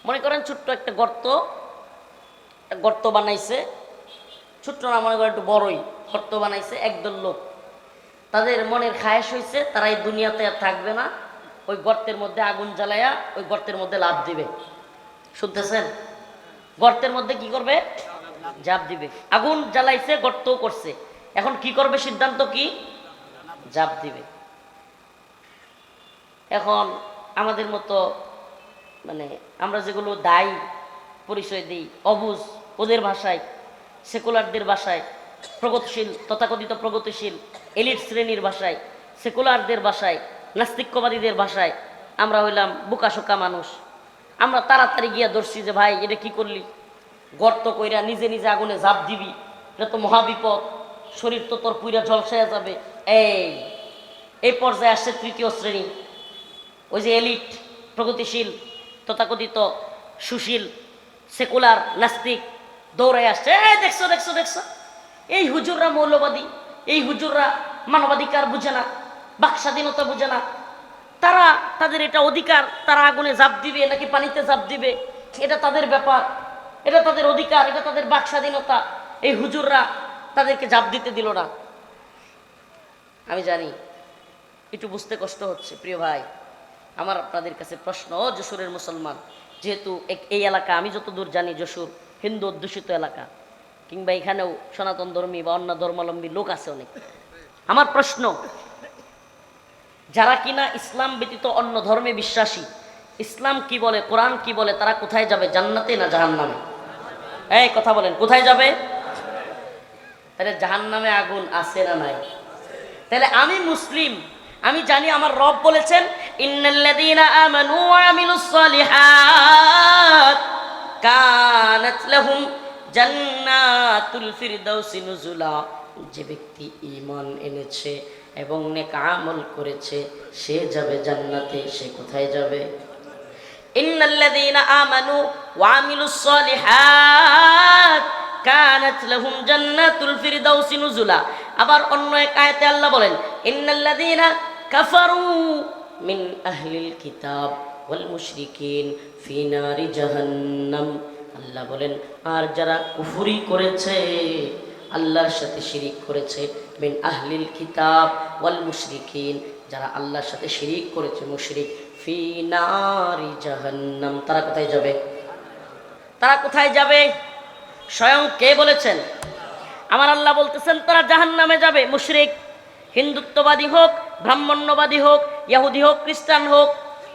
মনে করেন ছোট্ট একটা গর্ত বানাইছে, ছোট্ট না, মনে করেন একটু বড়ই গর্ত বানাইছে একদল লোক। তাদের মনের খায়েশ হয়েছে তারা এই দুনিয়াতে আর থাকবে না, ওই গর্তের মধ্যে আগুন জ্বালায়া ওই গর্তের মধ্যে লাফ দিবে। শুনতেছেন? গর্তের মধ্যে কি করবে? জাপ দিবে। আগুন জ্বালাইছে, গর্তও করছে, এখন কি করবে? সিদ্ধান্ত কি? জাপ দিবে। এখন আমাদের মতো মানে আমরা যেগুলো দায়ী পরিচয় দিই, অবুঝ, ওদের ভাষায়, সেকুলারদের ভাষায়, প্রগতিশীল, তথাকথিত প্রগতিশীল এলিট শ্রেণীর ভাষায়, সেকুলারদের ভাষায়, নাস্তিক্যবাদীদের ভাষায় আমরা হইলাম বোকাশোকা মানুষ। আমরা তাড়াতাড়ি গিয়া ধরছি যে ভাই এটা কি করলি? গর্ত কইরা নিজে নিজে আগুনে ঝাঁপ দিবি, এটা তো মহাবিপদ, শরীর তো তোর পুইরা ঝলসায়া যাবে। এই পর্যায়ে আসছে তৃতীয় শ্রেণী, ওই যে এলিট, প্রগতিশীল, তথাকথিত সুশীল, সেকুলার, নাস্তিক দৌড়ায় আসছে। দেখছো দেখছো দেখছো, এই হুজুররা মৌলবাদী, এই হুজুররা মানবাধিকার বুঝে না, বাক স্বাধীনতা বুঝে না, তারা তাদের এটা অধিকার, তারা আগুনে ঝাঁপ দিবে নাকি পানিতে ঝাঁপ দিবে, এটা তাদের ব্যাপার, এটা তাদের অধিকার, এটা তাদের বাক স্বাধীনতা। এই হুজুররা তাদেরকে ঝাঁপ দিতে দিল না। আমি জানি একটু বুঝতে কষ্ট হচ্ছে, প্রিয় ভাই। আমার আপনাদের কাছে প্রশ্ন, যশোরের মুসলমান, যেহেতু এই এলাকা আমি যতদূর জানি যশোর হিন্দু অধ্যুষিত এলাকা, কিংবা এখানেও সনাতন ধর্মী বা অন্য ধর্মাবলম্বী লোক আছে অনেক। আমার প্রশ্ন, যারা কিনা ইসলাম ব্যতীত অন্য ধর্মে বিশ্বাসী, ইসলাম কি বলে, কোরআন কি বলে, তারা কোথায় যাবে? জান্নাতে না জাহান্নামে? এই কথা বলেন, কোথায় যাবে? তাহলে জাহান্নামে আগুন আছে না নাই? তাহলে আমি মুসলিম, আমি জানি আমার রব বলেছেন ইন্নাল্লাযীনা আমানু ওয়া আমিলুস সালিহাত কানাত লাহুম জান্নাতুল ফিরদাউসি নুজুলা। যে ব্যক্তি ঈমান এনেছে এবং নেক আমল করেছে সে যাবে জান্নাতে। সে কোথায় যাবে? ইন্নাল্লাযীনা আমানু ওয়া আমিলুস সালিহাত কানাত লাহুম জান্নাতুল ফিরদাউসি নুজুলা। আবার অন্য এক আয়াতে আল্লাহ বলেন ইন্নাল্লাযীনা কাফারু মিন আহলিল কিতাব ওয়াল মুশরিকিন ফি নারি জাহান্নাম। আল্লাহ বলেন, আর যারা কুফরি করেছে, আল্লাহর সাথে শিরিক করেছে, মিন আহলিল কিতাব ওয়াল মুশরিকিন, যারা আল্লাহর সাথে শিরিক করেছে, মুশরিক, ফি নারি জাহান্নাম, তারা কোথায় যাবে? তারা কোথায় যাবে? স্বয়ং কে বলেছেন? আমার আল্লাহ বলতেছেন তারা জাহান্নামে যাবে। মুশরিক, হিন্দুত্ববাদী হোক, ব্রাহ্মণ্যবাদী হোক, ইহুদি হোক, খ্রিস্টান হোক,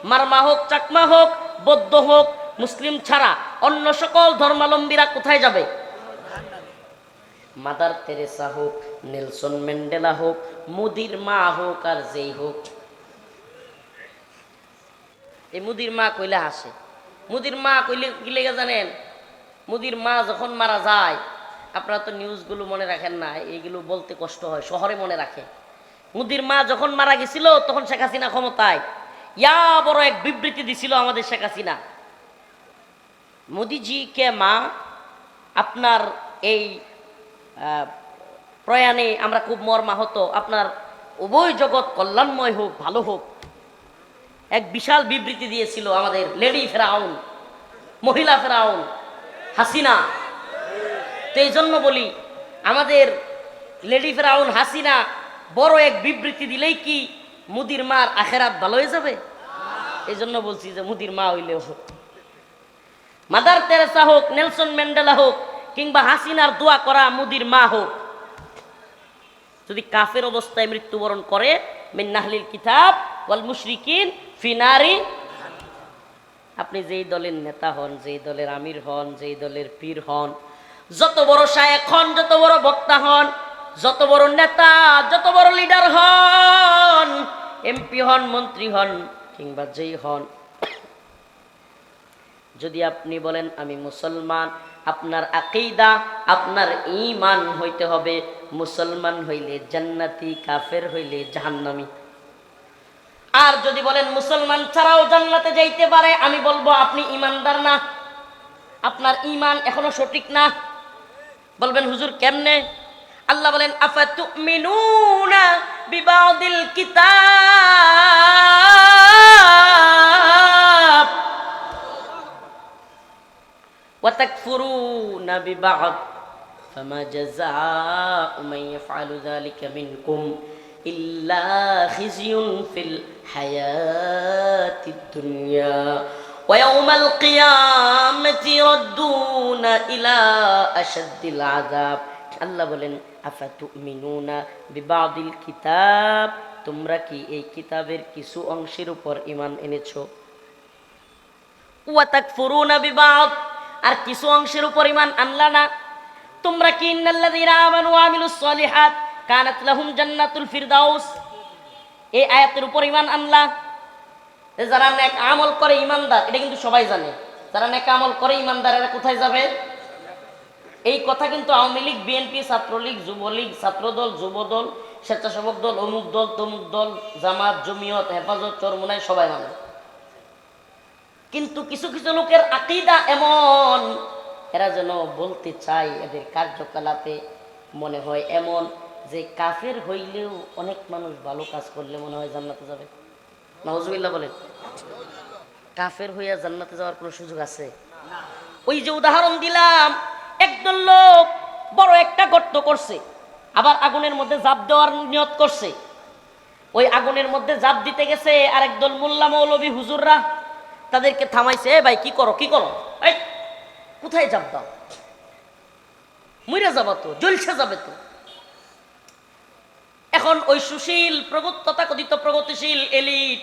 মারমা হোক, চাকমা হোক, বৌদ্ধ হোক, মুসলিম ছাড়া অন্য সকল ধর্মাবলম্বীরা কোথায় যাবে? মাদার তেরেসা হোক, নেলসন ম্যান্ডেলা হোক, মোদির মা হোক, আর যেই হোক, এই মুদির মা কইলে হাসে। মুদির মা কইলে কি লেগে জানেন? মুদির মা যখন মারা যায়, আপনারা তো নিউজগুলো মনে রাখেন না, এইগুলো বলতে কষ্ট হয়, শহরে মনে রাখে। মুদির মা যখন মারা গেছিল তখন শেখ হাসিনা ক্ষমতায়, ইয়া বড় এক বিবৃতি দিছিল আমাদের শেখ হাসিনা। মোদিজি কে মা, আপনার এই প্রয়াণে আমরা খুব মর্মাহত, আপনার উভয় জগৎ কল্যাণময় হোক, ভালো হোক। এক বিশাল বিবৃতি দিয়েছিল আমাদের লেডি ফেরাউন, মহিলা ফেরাউন হাসিনা। তো এই জন্য বলি, আমাদের লেডি ফেরাউন হাসিনা বড় এক বিবৃতি দিলেই কি মুদির মার আখেরাত ভালো হয়ে যাবে? এই জন্য বলছি যে মুদির মা হইলেও হোক, মাদার তেরেসা হোক, নেলসন ম্যান্ডেলা হোক, কিংবা হাসিনার দোয়া করা মুদির মা হোক, যদি কাফের অবস্থায় মৃত্যুবরণ করে, মিন নাহলিল কিতাব ওয়াল মুশরিকিন ফি নারি। আপনি যেই দলের নেতা হন, যেই দলের আমির হন, যেই দলের পীর হন, যত বড় শায়েখ হন, যত বড় বক্তা হন, যত বড় নেতা, যত বড় লিডার হন, এমপি হন, মন্ত্রী হন, কিংবা যেই হন, যদি আপনি বলেন আমি মুসলমান, আপনার আকীদা, আপনার ঈমান হইতে হবে মুসলমান হইলে জান্নাতি, কাফের হইলে জাহান্নামী। আর যদি বলেন মুসলমান ছাড়াও জান্নাতে যাইতে পারে, আমি বলবো আপনি ঈমানদার না, আপনার ঈমান এখনো সঠিক না। বলবেন হুজুর কেমনে? আল্লাহ বলেন আফাতুমিনুনা বিবাদিল কিতাব ওয়া তাকফুরুনা বিবাদ ফামা জাযাউ মান ইয়াফআলু যালিকা মিনকুম ইল্লা খিজিয়ুন ফিল হায়াতিদ দুনিয়া ওয়া ইয়াউমাল কিয়ামাতি ইরাদ্দুনা ইলা আশাদ্দিল আযাব। আল্লাহ বলেন আফাতুমিনুনা বিবাদিল কিতাব, তোমরা কি এই কিতাবের কিছু অংশের উপর ঈমান এনেছো? ওয়া তাকফুরুনা বিবাদ, আর কিছু অংশের উপর ঈমান আনলা না। তোমরা কি ইন্নাল্লাযীনা আমানু ওয়া আমিলুস সলিহাত কানাত লাহুম জান্নাতুল ফিরদাউস, এই আয়াতের উপর ঈমান আনলা। যারা নেক আমল করে ঈমানদার, এটা কিন্তু সবাই জানে, যারা নেক আমল করে ঈমানদার এরা কোথায় যাবে? এই কথা কিন্তু আওয়ামী লীগ, বিএনপি, ছাত্রলীগ, যুবলীগ, ছাত্রদল, যুবদল, স্বেচ্ছাসেবক দল, অমুক দল, তমুক দল, জামাত, জমিয়ত, হেফাজত, চরমোনাই সবাই মানে। কিন্তু কিছু কিছু লোকের আকীদা এমন, এরা যেন বলতে চায়, এদের কার্যকলাপে মনে হয় এমন যে কাফের হইলেও অনেক মানুষ ভালো কাজ করলে মনে হয় জান্নাতে যাবে। নাউজুবিল্লাহ বলেন। কাফের হইয়া জান্নাতে যাওয়ার কোনো সুযোগ আছে? ওই যে উদাহরণ দিলাম, একদল লোক বড় একটা গর্ত করছে, আবার আগুনের মধ্যে ঝাঁপ দেওয়ার নিয়ত করছে। ওই আগুনের মধ্যে ঝাঁপ দিতে গেছে আর একদল মোল্লা মৌলবী হুজুররা তাদেরকে থামাইছে, এ ভাই কি করো, কি করো, এই কোথায় ঝাঁপ দাও, মইরা যাবা তো, জ্বলছে যাবে তো। এখন ওই সুশীল তথাকথিত প্রগতিশীল এলিট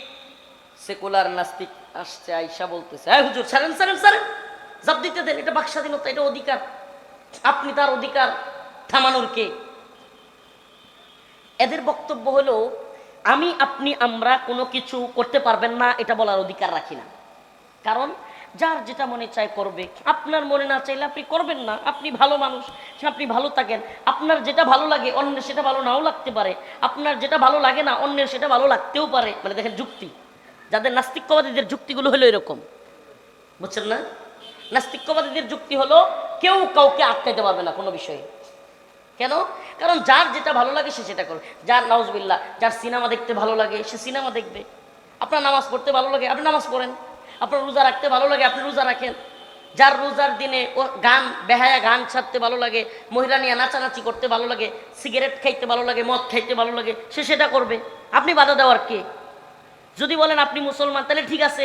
সেকুলার নাস্তিক আসছে, আইসা বলতেছে, হ্যাঁ হুজুর ছাড়েন ছাড়েন ছাড়েন, ঝাঁপ দিতে দেন, এটা বাক স্বাধীনতা, এটা অধিকার, আপনি তার অধিকার থামানোর কে? এদের বক্তব্য হলো আমি, আপনি, আমরা কোনো কিছু করতে পারবেন না এটা বলার অধিকার রাখি না, কারণ যার যেটা মনে চায় করবে, আপনার মনে না চাইলে আপনি করবেন না। আপনি ভালো মানুষ, আপনি ভালো থাকেন, আপনার যেটা ভালো লাগে অন্যের সেটা ভালো নাও লাগতে পারে, আপনার যেটা ভালো লাগে না অন্যের সেটা ভালো লাগতেও পারে। মানে দেখেন যুক্তি, যাদের নাস্তিকবাদীদের যুক্তিগুলো হলো এরকম, বুঝছেন না? নাস্তিকবাদীদের যুক্তি হলো কেউ কাউকে আটকাইতে পারবে না কোনো বিষয়ে। কেন? কারণ যার যেটা ভালো লাগে সে সেটা করবে। যার নাউজুবিল্লাহ, যার সিনেমা দেখতে ভালো লাগে সে সিনেমা দেখবে, আপনার নামাজ পড়তে ভালো লাগে আপনি নামাজ পড়েন, আপনার রোজা রাখতে ভালো লাগে আপনি রোজা রাখেন, যার রোজার দিনে ও গান বেহায়া গান ছাড়তে ভালো লাগে, মহিলা নিয়ে নাচানাচি করতে ভালো লাগে, সিগারেট খাইতে ভালো লাগে, মদ খাইতে ভালো লাগে, সে সেটা করবে, আপনি বাধা দেওয়ার কে? যদি বলেন আপনি মুসলমান তাহলে ঠিক আছে,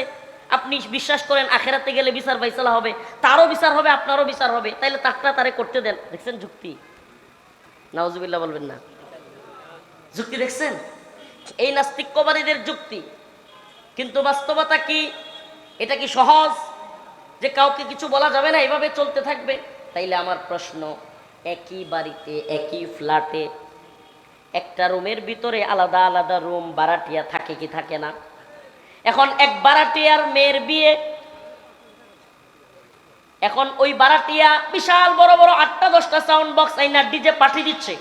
আপনি বিশ্বাস করেন আখেরাতে গেলে বিচার ফাইসালা হবে, তারও বিচার হবে আপনারও বিচার হবে, তাইলে তারটা তারে করতে দেন। দেখছেন যুক্তি? নাউজুবিল্লাহ বলবেন না। যুক্তি দেখছেন? এই নাস্তিকবাদীদের যুক্তি। কিন্তু বাস্তবতা কি? এটা কি সহজ যে কাউকে কিছু বলা যাবে না, এভাবে চলতে থাকবে? তাইলে আমার প্রশ্ন, একই বাড়িতে একই ফ্ল্যাটে একটা রুমের ভিতরে আলাদা আলাদা রুম ভাড়াটিয়া থাকে কি থাকে না? এখন এক ভাড়াটিয়ার মেয়ের বিয়ে, এখন ওই ভাড়াটিয়া বিশাল বড় বড় 8টা-10টা সাউন্ড বক্স আইনা ডিজে পাঠিয়ে দিচ্ছে,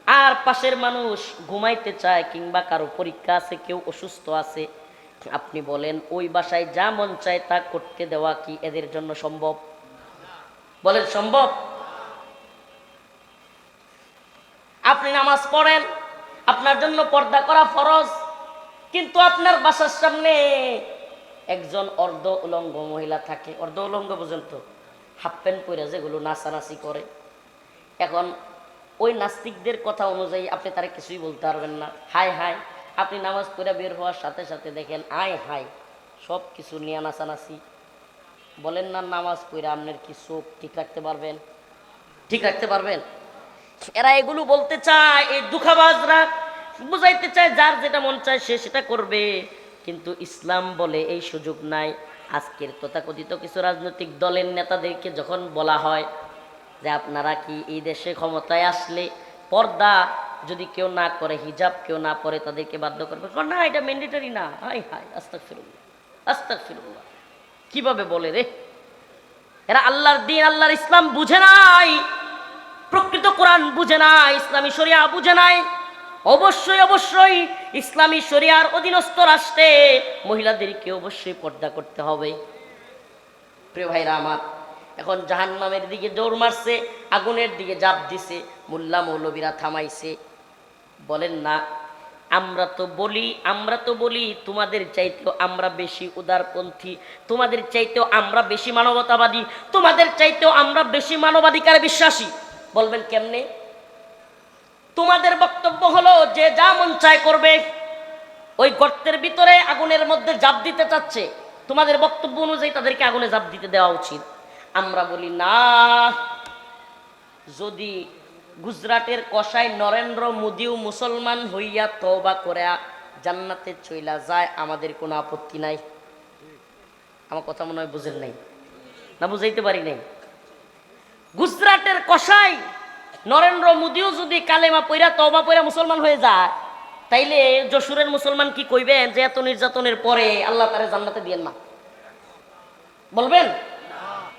আর পাশের মানুষ ঘুমাইতে চায় কিংবা কারো পরীক্ষা আছে, কেউ অসুস্থ আছে। আপনি বলেন ওই বাসায় যা মন চায় তা করতে দেওয়া কি এদের জন্য সম্ভব? বলেন সম্ভব? আপনি নামাজ পড়েন, আপনার জন্য পর্দা করা ফরজ, কিন্তু আপনার বাসার সামনে একজন অর্ধ উলঙ্গ মহিলা থাকে। অর্ধ উলঙ্গ পর্যন্ত হাফ প্যান্ট পরে যেগুলো নাচানাচি করে, এখন ওই নাস্তিকদের কথা অনুযায়ী আপনি তারা কিছুই বলতে পারবেন না। হাই হাই, আপনি নামাজ পড়ে বের হওয়ার সাথে সাথে দেখেন আয় হাই সব কিছু নিয়ে নাচানাচি। বলেন না নামাজ পড়ে আপনার কি চোখ ঠিক রাখতে পারবেন? ঠিক রাখতে পারবেন? এরা এগুলো বলতে চায়, এই দুঃখাবাজরা বুঝাইতে চায় যার যেটা মন চায় সে সেটা করবে, কিন্তু ইসলাম বলে এই সুযোগ নাই। আজকের তথাকথিত কিছু রাজনৈতিক দলের নেতাদেরকে যখন বলা হয় যে আপনারা কি এই দেশে ক্ষমতায় আসলে পর্দা যদি কেউ না করে, হিজাব কেউ না পরে তাদেরকে বাধ্য করবে, না এটা ম্যান্ডেটরি না। হাই হাই, আস্তাগফিরুল্লাহ আস্তাগফিরুল্লাহ। কিভাবে বলে রে? এরা আল্লাহর দিন আল্লাহর ইসলাম বুঝে নাই, প্রকৃত কোরআন বুঝে নাই, ইসলামী শরিয়া বুঝে নাই। অবশ্যই অবশ্যই ইসলামী শরিয়ার অধীনস্থ রাষ্ট্রে মহিলাদেরকে অবশ্যই পর্দা করতে হবে। প্রিয় ভাইরা আমার, এখন জাহান্নামের দিকে দৌড় মারছে, আগুনের দিকে জাপ দিছে, মোল্লা মৌলবীরা থামাইছে। বলেন না আমরা তো বলি তোমাদের চাইতেও আমরা বেশি উদারপন্থী, তোমাদের চাইতেও আমরা বেশি মানবতাবাদী, তোমাদের চাইতেও আমরা বেশি মানবাধিকারে বিশ্বাসী। বলবেন কেমনে? তোমাদের বক্তব্য হলো যে যা মন চায় করবে, ওই গর্তের ভিতরে আগুনের মধ্যে জাপ দিতে চাচ্ছে, তোমাদের বক্তব্য অনুযায়ী তাদেরকে আগুনে জাপ দিতে দেওয়া উচিত। আমরা বলি না, যদি গুজরাটের কসাই নরেন্দ্র মোদিও মুসলমান হইয়া তওবা করে জান্নাতে চইলা যায়, আমাদের কোনো আপত্তি নাই। আমার কথা মনে হয় বুঝেন নাই, না বুঝাইতে পারি নাই? গুজরাটের কসাই নরেন্দ্র মোদিও যদি কালেমা পইরা তওবা পইরা মুসলমান হয়ে যায়, তাইলে যশোরের মুসলমান কি কইবেন যে এত নির্যাতনের পরে আল্লাহ তারে জান্নাতে দিয়েন না? বলবেন?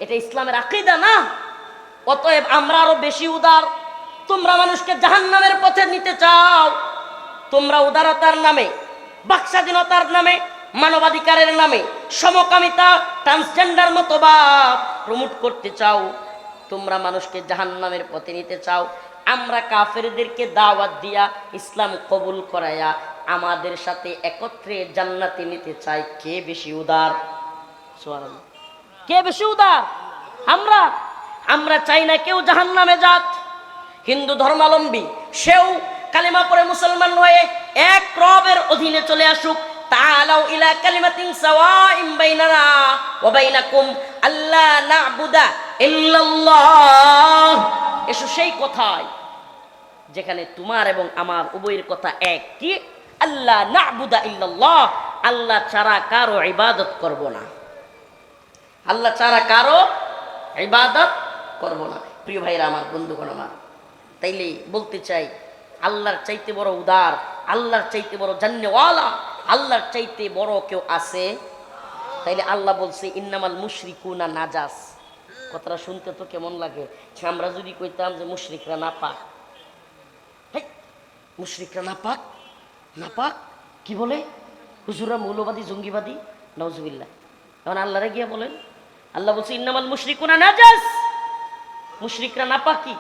এটা ইসলামের আকীদা না। অতএব আমরা আরো বেশি উদার। তোমরা মানুষকে জাহান্নামের পথে নিতে চাও, তোমরা উদারতার নামে, বাক স্বাধীনতার নামে, মানবাধিকারের নামে সমকামিতা, ট্রান্সজেন্ডার মতবাদ প্রমোট করতে চাও, তোমরা মানুষকে জাহান্নামের পথে নিতে চাও। আমরা কাফেরদেরকে দাওয়াত দিয়া ইসলাম কবুল করাইয়া আমাদের সাথে একত্রে জান্নাতে নিতে চাই। কে বেশি উদার? সুবহানাল্লাহ। কে বেশি উদার? আমরা চাই না কেউ জাহান্নামে যাক। হিন্দু ধর্মাবলম্বী সেও কালিমা পড়ে মুসলমান হয়ে এক রবের অধীনে চলে আসুক। তাআলাউ ইলা কালিমাতিন সাওয়াইন বাইনানা ওয়া বাইনাকুম আল্লা না'বুদা ইল্লাল্লাহ। এসো সেই কথায় যেখানে তোমার এবং আমার উভয়ের কথা এক। কি? আল্লাহ না'বুদা ইল্লাল্লাহ, আল্লাহ ছাড়া কারো ইবাদত করব না, আল্লাহ ছাড়া কারো ইবাদত করব না। প্রিয় ভাইরা আমার, বন্ধুগণ আমার, তাইলে বলতে চাই আল্লাহর চাইতে বড় উদার, আল্লাহর চাইতে বড় জান্নাওয়ালা, আল্লাহর চাইতে বড় কেউ আছে? তাইলে আল্লাহ বলছে ইন্নামাল মুশরিকুনা নাজাস। কথাটা শুনতে তো কেমন লাগে? আমরা যদি কইতাম যে মুশরিকরা নাপাক, মুশরিকরা নাপাক, নাপাক কি বলে হুজুররা? মৌলবাদী, জঙ্গিবাদী, নাউজুবিল্লাহ। এখন আল্লাহরে গিয়া বলেন, আল্লাহ বলছে ইন্নামাল মুশরিকুনা নাজাস, মুশরিকরা নাপাকি।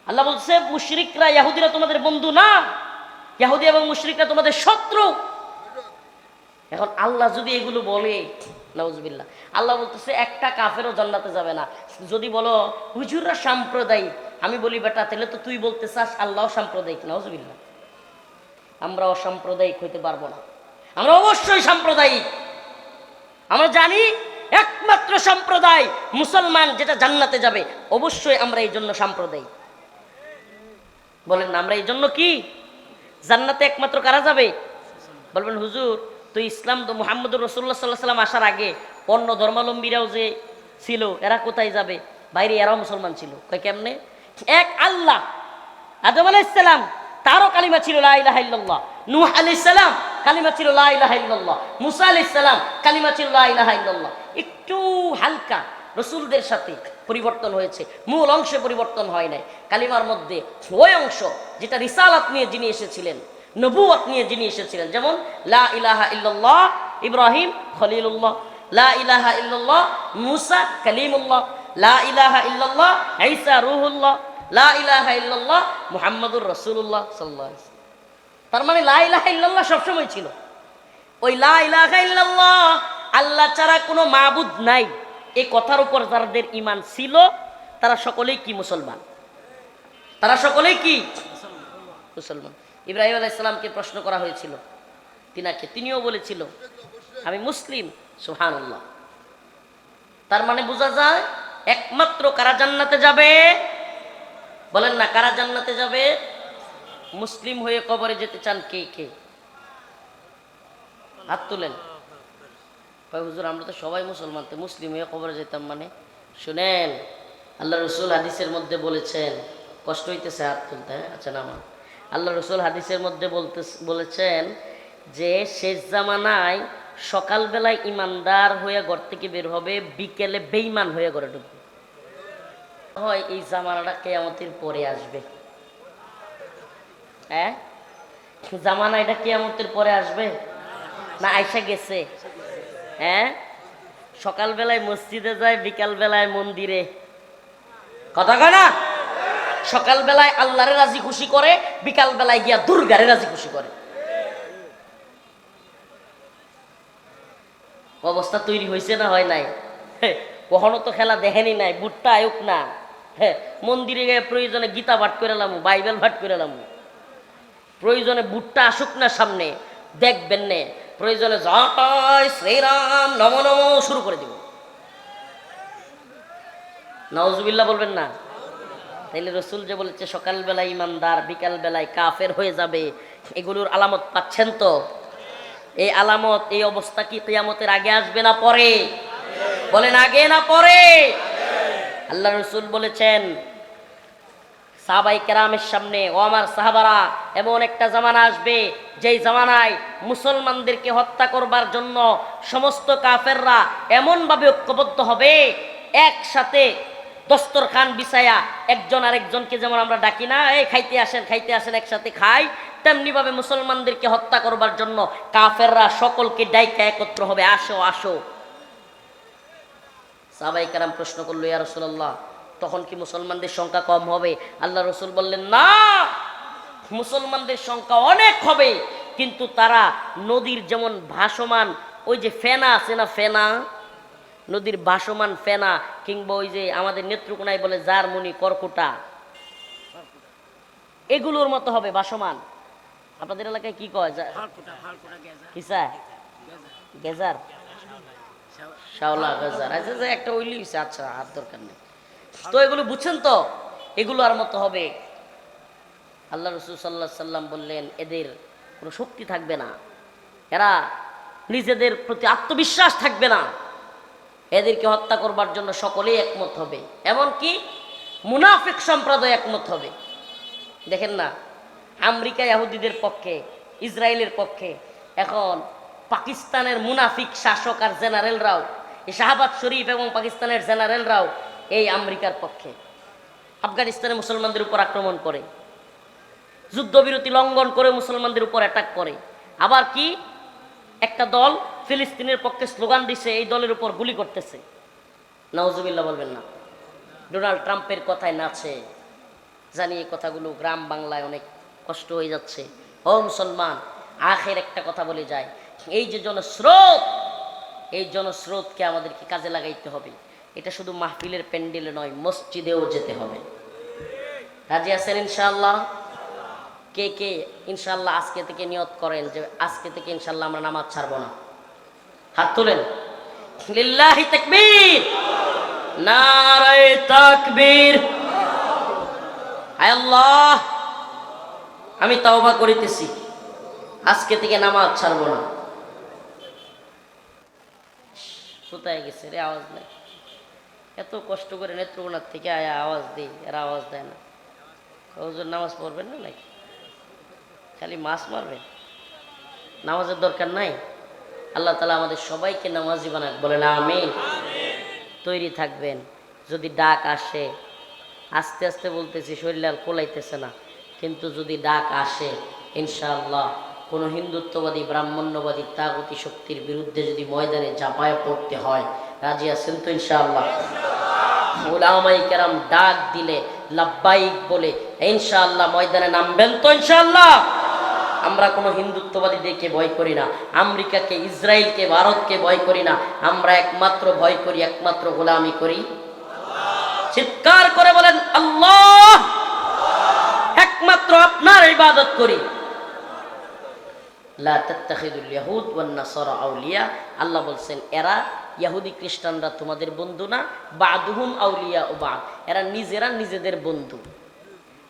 আল্লাহ বলছে মুশরিকরা, ইহুদিরা তোমাদের বন্ধু না, ইহুদি এবং মুশরিকরা তোমাদের শত্রু। এখন আল্লাহ যদি এগুলো বলে, নাউজুবিল্লাহ, আল্লাহ বলতেছে একটা কাফেরও জান্নাতে যাবে না। যদি বলো হুজুররা সাম্প্রদায়িক, আমি বলি বেটা তাহলে তো তুই বলতে চাস আল্লাহ সাম্প্রদায়িক। নাউজুবিল্লাহ। আমরা অসাম্প্রদায়িক হইতে পারবো না, আমরা অবশ্যই সাম্প্রদায়িক। আমরা জানি একমাত্র সম্প্রদায় মুসলমান যেটা জান্নাতে যাবে, অবশ্যই আমরা এই জন্য সাম্প্রদায়িক। বলেন না আমরা এই জন্য কি জান্নাতে একমাত্র কারা যাবে? বলবেন হুজুর তো ইসলাম তো মুহাম্মদুর রাসূলুল্লাহ সাল্লাল্লাহু আলাইহি ওয়াসাল্লাম আসার আগে অন্য ধর্মাবলম্বীরাও যে ছিল, এরা কোথায় যাবে? বাইরে এরাও মুসলমান ছিল। কয় কেমনে? এক আল্লাহ। আদম আলাইহিস সালাম তারও কালিমা ছিল লা ইলাহা ইল্লাল্লাহ। নূহ আলাইহিস সালাম কালিমা ছিল লা ইলাহা ইল্লাল্লাহ। মুসা আলাইহিস সালাম কালিমা ছিল লা ইলাহা ইল্লাল্লাহ। একটু হালকা রসুলদের সাথে পরিবর্তন হয়েছে, মূল অংশে পরিবর্তন হয় নাই। কালিমার মধ্যে ওই অংশ যেটা রিসালাত নিয়ে যিনি এসেছিলেন, নবুয়ত নিয়ে যিনি এসেছিলেন, যেমন লা ইলাহা ইল্লাল্লাহ ইব্রাহিম খলিলুল্লাহ, লা ইলাহা ইল্লাল্লাহ মুসা কালিমুল্লাহ, লা ইলাহা ইল্লাল্লাহ ঈসা রূহুল্লাহ, লা ইলাহা ইল্লাল্লাহ মুহাম্মাদুর রাসূলুল্লাহ সাল্লাল্লাহু আলাইহি ওয়াসাল্লাম। তার মানে লা ইলাহা ইল্লাল্লাহ সবসময় ছিল। ওই লা ইলাহা ইল্লাল্লাহ আল্লাহ ছাড়া কোনো মাবুদ নাই, এই কথার উপর যাদের ঈমান ছিল তারা সকলেই কি মুসলমান, তারা সকলেই কি মুসলমান। ইব্রাহিম আলাইহিস সালামকে প্রশ্ন করা হয়েছিল তিনাকে, তিনিও বলেছিল আমি মুসলিম। সুবহানাল্লাহ। তার মানে বোঝা যায় একমাত্র কারা জান্নাতে যাবে, বলেন না কারা জান্নাতে যাবে? মুসলিম হয়ে কবরে যেতে চান কে কে? হাত তুলেন। হুজুর আমরা তো সবাই মুসলমান, তো মুসলিম হয়ে কবরে যেতাম মানে? শুনেন, আল্লাহ রসুল হাদিসের মধ্যে বলেছেন, কষ্ট হইতেছে হাত তুলতে, হ্যাঁ আচ্ছা নামা। আল্লাহ রসুল হাদিসের মধ্যে বলেছেন যে শেষ জামানায় সকালবেলায় ইমানদার হয়ে ঘর থেকে বের হবে, বিকেলে বেঈমান হয়ে ঘরে ঢুকবে। হয় এই জামানাটা কিয়ামতের পরে আসবে। হ্যাঁ জামানা এটা কিয়ামতের পরে আসবে না আইসা গেছে? হ্যাঁ সকালবেলায় মসজিদে যায়, বিকাল বেলায় মন্দিরে, কথা কয় না? সকালবেলায় আল্লাহরে রাজি খুশি করে, বিকাল বেলায় গিয়া দুর্গারে রাজি খুশি করে। অবস্থা তৈরি হয়েছে না হয় নাই? কখনো তো খেলা দেখেনি নাই, বুটটা আয়ুক না। হ্যাঁ মন্দিরে গিয়ে প্রয়োজনে গীতা পাঠ করে এলাম, বাইবেল পাঠ করে এলাম, প্রয়োজনে বুটটা আসুক না সামনে, দেখবেন নে প্রয়োজনে জয় শ্রীরাম নমো নমো শুরু করে দিব। নাউজুবিল্লাহ বলবেন না? তাইলে রসুল যে বলেছে সকালবেলায় ইমানদার, বিকাল বেলায় কাফের হয়ে যাবে, এগুলোর আলামত পাচ্ছেন তো? এই আলামত, এই অবস্থা কি কিয়ামতের আগে আসবে না পরে? বলেন আগে না পরে? আল্লাহ রসুল বলেছেন সাহাবাই কেরামের সামনে, ও আমার সাহাবারা, এমন একটা জামানা আসবে যেই জামানায় মুসলমানদেরকে হত্যা করবার জন্য সমস্ত কাফেররা এমনভাবে ঐক্যবদ্ধ হবে, একসাথে দস্তরখান বিছায়া একজন আরেকজনকে যেমন আমরা ডাকি না, এই খাইতে আসেন একসাথে খাই, তেমনি ভাবে মুসলমানদেরকে হত্যা করবার জন্য কাফেররা সকলকে ডাইকা একত্র হবে, আসো আসো। সাহাবায়ে কেরাম প্রশ্ন করলো, ইয়া রাসূলুল্লাহ তখন কি মুসলমানদের সংখ্যা কম হবে? আল্লাহ রসুল বললেন না, মুসলমানদের সংখ্যা অনেক হবে, কিন্তু তারা নদীর যেমন ভাসমান ওই যে ফেনা আছে না, ফেনা, নদীর ভাসমান ফেনা, কিংবা ওই যে আমাদের নেত্রকোনায় বলে জারমনি করকুটা, এগুলোর মতো হবে ভাসমান। আপনাদের এলাকায় কি কয়? কিসা গেজার, শাওলা গেজার, আচ্ছা একটা ওইলি হইছে, আচ্ছা হাত দরকার নেই। তো এগুলো বুঝছেন তো, এগুলো আর মতো হবে। আল্লাহ রসুল সাল্লাল্লাহু আলাইহি সাল্লাম বললেন এদের কোনো শক্তি থাকবে না, এরা নিজেদের প্রতি আত্মবিশ্বাস থাকবে না, এদেরকে হত্যা করবার জন্য সকলেই একমত হবে, এমনকি মুনাফিক সম্প্রদায় একমত হবে। দেখেন না, আমেরিকা ইহুদিদের পক্ষে, ইসরায়েলের পক্ষে, এখন পাকিস্তানের মুনাফিক শাসক আর জেনারেলরাও, এই শাহবাজ শরীফ এবং পাকিস্তানের জেনারেলরাও এই আমেরিকার পক্ষে। আফগানিস্তানে মুসলমানদের উপর আক্রমণ করে, যুদ্ধবিরতি লঙ্ঘন করে মুসলমানদের উপর অ্যাটাক করে। আবার কি একটা দল ফিলিস্তিনের পক্ষে স্লোগান দিছে, এই দলের উপর গুলি করতেছে। নাউজুবিল্লাহ বলবেন না? ডোনাল্ড ট্রাম্পের কথায় নাচে। জানি এই কথাগুলো গ্রাম বাংলায় অনেক কষ্ট হয়ে যাচ্ছে। ও মুসলমান, আখের একটা কথা বলে যায়, এই যে জনস্রোত, এই জনস্রোতকে আমাদেরকে কাজে লাগাইতে হবে। এটা শুধু মাহফিলের প্যান্ডেলে নয়, মসজিদেও যেতে হবে। রাজি আছেন ইনশাআল্লাহ? কে কে ইনশাআল্লাহ আজকে থেকে নিয়ত করেন যে আজকে থেকে ইনশাআল্লাহ আমরা নামাজ ছাড়বো না? হাত তুলেন। লিল্লাহি তাকবীর, নারায়ে তাকবীর। হায় আল্লাহ, আমি তাওবা করিতেছি, আজকে থেকে নামাজ ছাড়বো না। কোথায় গেছে রে আওয়াজ নাই? এত কষ্ট করে নেত্রকোনার থেকে আয়া আওয়াজ দিই, এরা আওয়াজ দেয় না। হুজুর নামাজ পড়বেন না নাকি? খালি মাছ মারবেন, নামাজের দরকার নাই? আল্লাহ তাআলা আমাদের সবাইকে নামাজি বানাক, বলেন আমিন। তৈরি থাকবেন, যদি ডাক আসে, আস্তে আস্তে বলতেছি, শরীর আর কোলাইতেছে না, কিন্তু যদি ডাক আসে ইনশাআল্লাহ কোনো হিন্দুত্ববাদী ব্রাহ্মণ্যবাদী তাগুতি শক্তির বিরুদ্ধে যদি ময়দানে ঝাঁপায় পড়তে হয়, রাজি আছেন তো ইনশাআল্লাহ? উলামায়ে কেরাম ডাক দিলে লাব্বাইক বলে ইনশাআল্লাহ ময়দানে নামবেন তো ইনশাআল্লাহ? আমরা কোনো হিন্দুত্ববাদীদেরকে ভয় করি না, আমেরিকাকে, ইসরায়েলকে, ভারতকে ভয় করি না। আমরা একমাত্র ভয় করি, একমাত্র গোলামি করি। চিৎকার করে বলেন আল্লাহ। একমাত্র আপনার ইবাদত করি। লা তাত্তাখিদুল ইয়াহুদ ওয়ান নাসারা আউলিয়া, আল্লাহ বলছেন এরা ইহুদি খ্রিস্টানরা তোমাদের বন্ধু না, বাদুহুম আউলিয়া ও বাদ, এরা নিজেরা নিজেদের বন্ধু।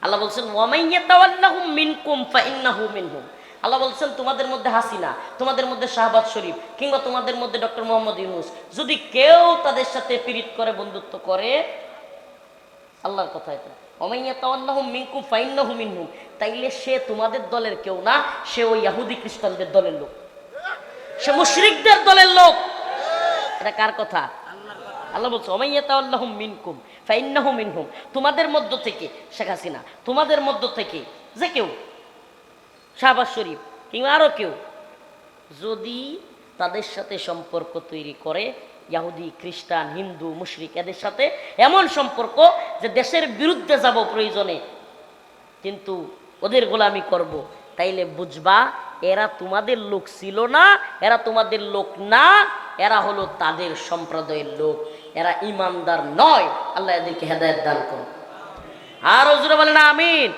আল্লাহ বলছেন ওয়ামাইয়াতাওয়াল্লাহুম মিনকুম ফাইন্নাহু মিনহুম। আল্লাহ বলছেন তোমাদের মধ্যে হাসিনা, তোমাদের মধ্যে শাহবাজ শরীফ, কিংবা তোমাদের মধ্যে ডক্টর মোহাম্মদ ইউনূস যদি কেউ তাদের সাথে পীড়িত করে, বন্ধুত্ব করে, আল্লাহর কথা এটা, ওয়ামাইয়াতাওয়াল্লাহুম মিনকুম ফাইন্নাহু মিনহুম, তাইলে সে তোমাদের দলের কেউ না, সে ওই ইহুদি খ্রিস্টানদের দলের লোক, সে মুশরিকদের দলের লোক। এটা কার কথা? আল্লাহ বলছে ওয়ামাইয়াতাওয়াল্লাহুম মিনকুম ফাইন্নাহু মিনহুম, তোমাদের মধ্য থেকে শেখ হাসিনা, তোমাদের মধ্য থেকে যে কেউ, শাহবাজ শরীফ কিংবা আরো কেউ যদি তাদের সাথে সম্পর্ক তৈরি করে, ইহুদি, খ্রিস্টান, হিন্দু, মুশরিক, এদের সাথে এমন সম্পর্ক যে দেশের বিরুদ্ধে যাব প্রয়োজনে, কিন্তু ওদের গোলামি করব, তাইলে বুঝবা এরা তোমাদের লোক ছিল না, এরা তোমাদের লোক না, এরা হলো তাদের সম্প্রদায়ের লোক, এরা ইমানদার নয়। আল্লাহ এদেরকে হেদায়েত দান করুন। আর হুজুরে বলেন আমিন।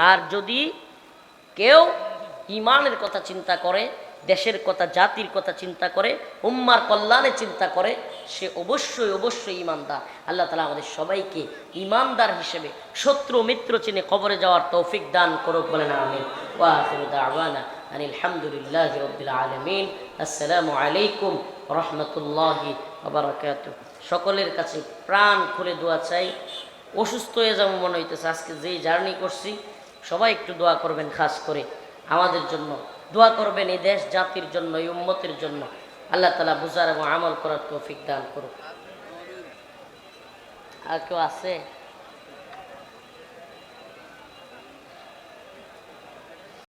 আর যদি কেউ ইমানের কথা চিন্তা করে, দেশের কথা, জাতির কথা চিন্তা করে, উম্মার কল্যাণে চিন্তা করে, সে অবশ্যই অবশ্যই ইমানদার। আল্লাহ তাআলা আমাদের সবাইকে ইমানদার হিসেবে শত্রু মিত্র চিনে কবরে যাওয়ার তৌফিক দান করুক, বলেন আমিন। ওয়া আখিরু দাওয়ানা আনিল হামদুলিল্লাহি রাব্বিল আলামিন। আসসালামু আলাইকুম ওয়া রাহমাতুল্লাহি ওয়া বারাকাতুহু। সকলের কাছে প্রাণ খুলে দোয়া চাই। অসুস্থ হয়ে যাবো মনে হইতেছে, আজকে যেই জার্নি করছি, সবাই একটু দোয়া করবেন, খাস করে আমাদের জন্য দোয়া করবেন, এই দেশ জাতির জন্য, এই উম্মতের জন্য। আল্লাহ তাআলা বুঝার এবং আমল করার তৌফিক দান করুক। আর কেউ আছে?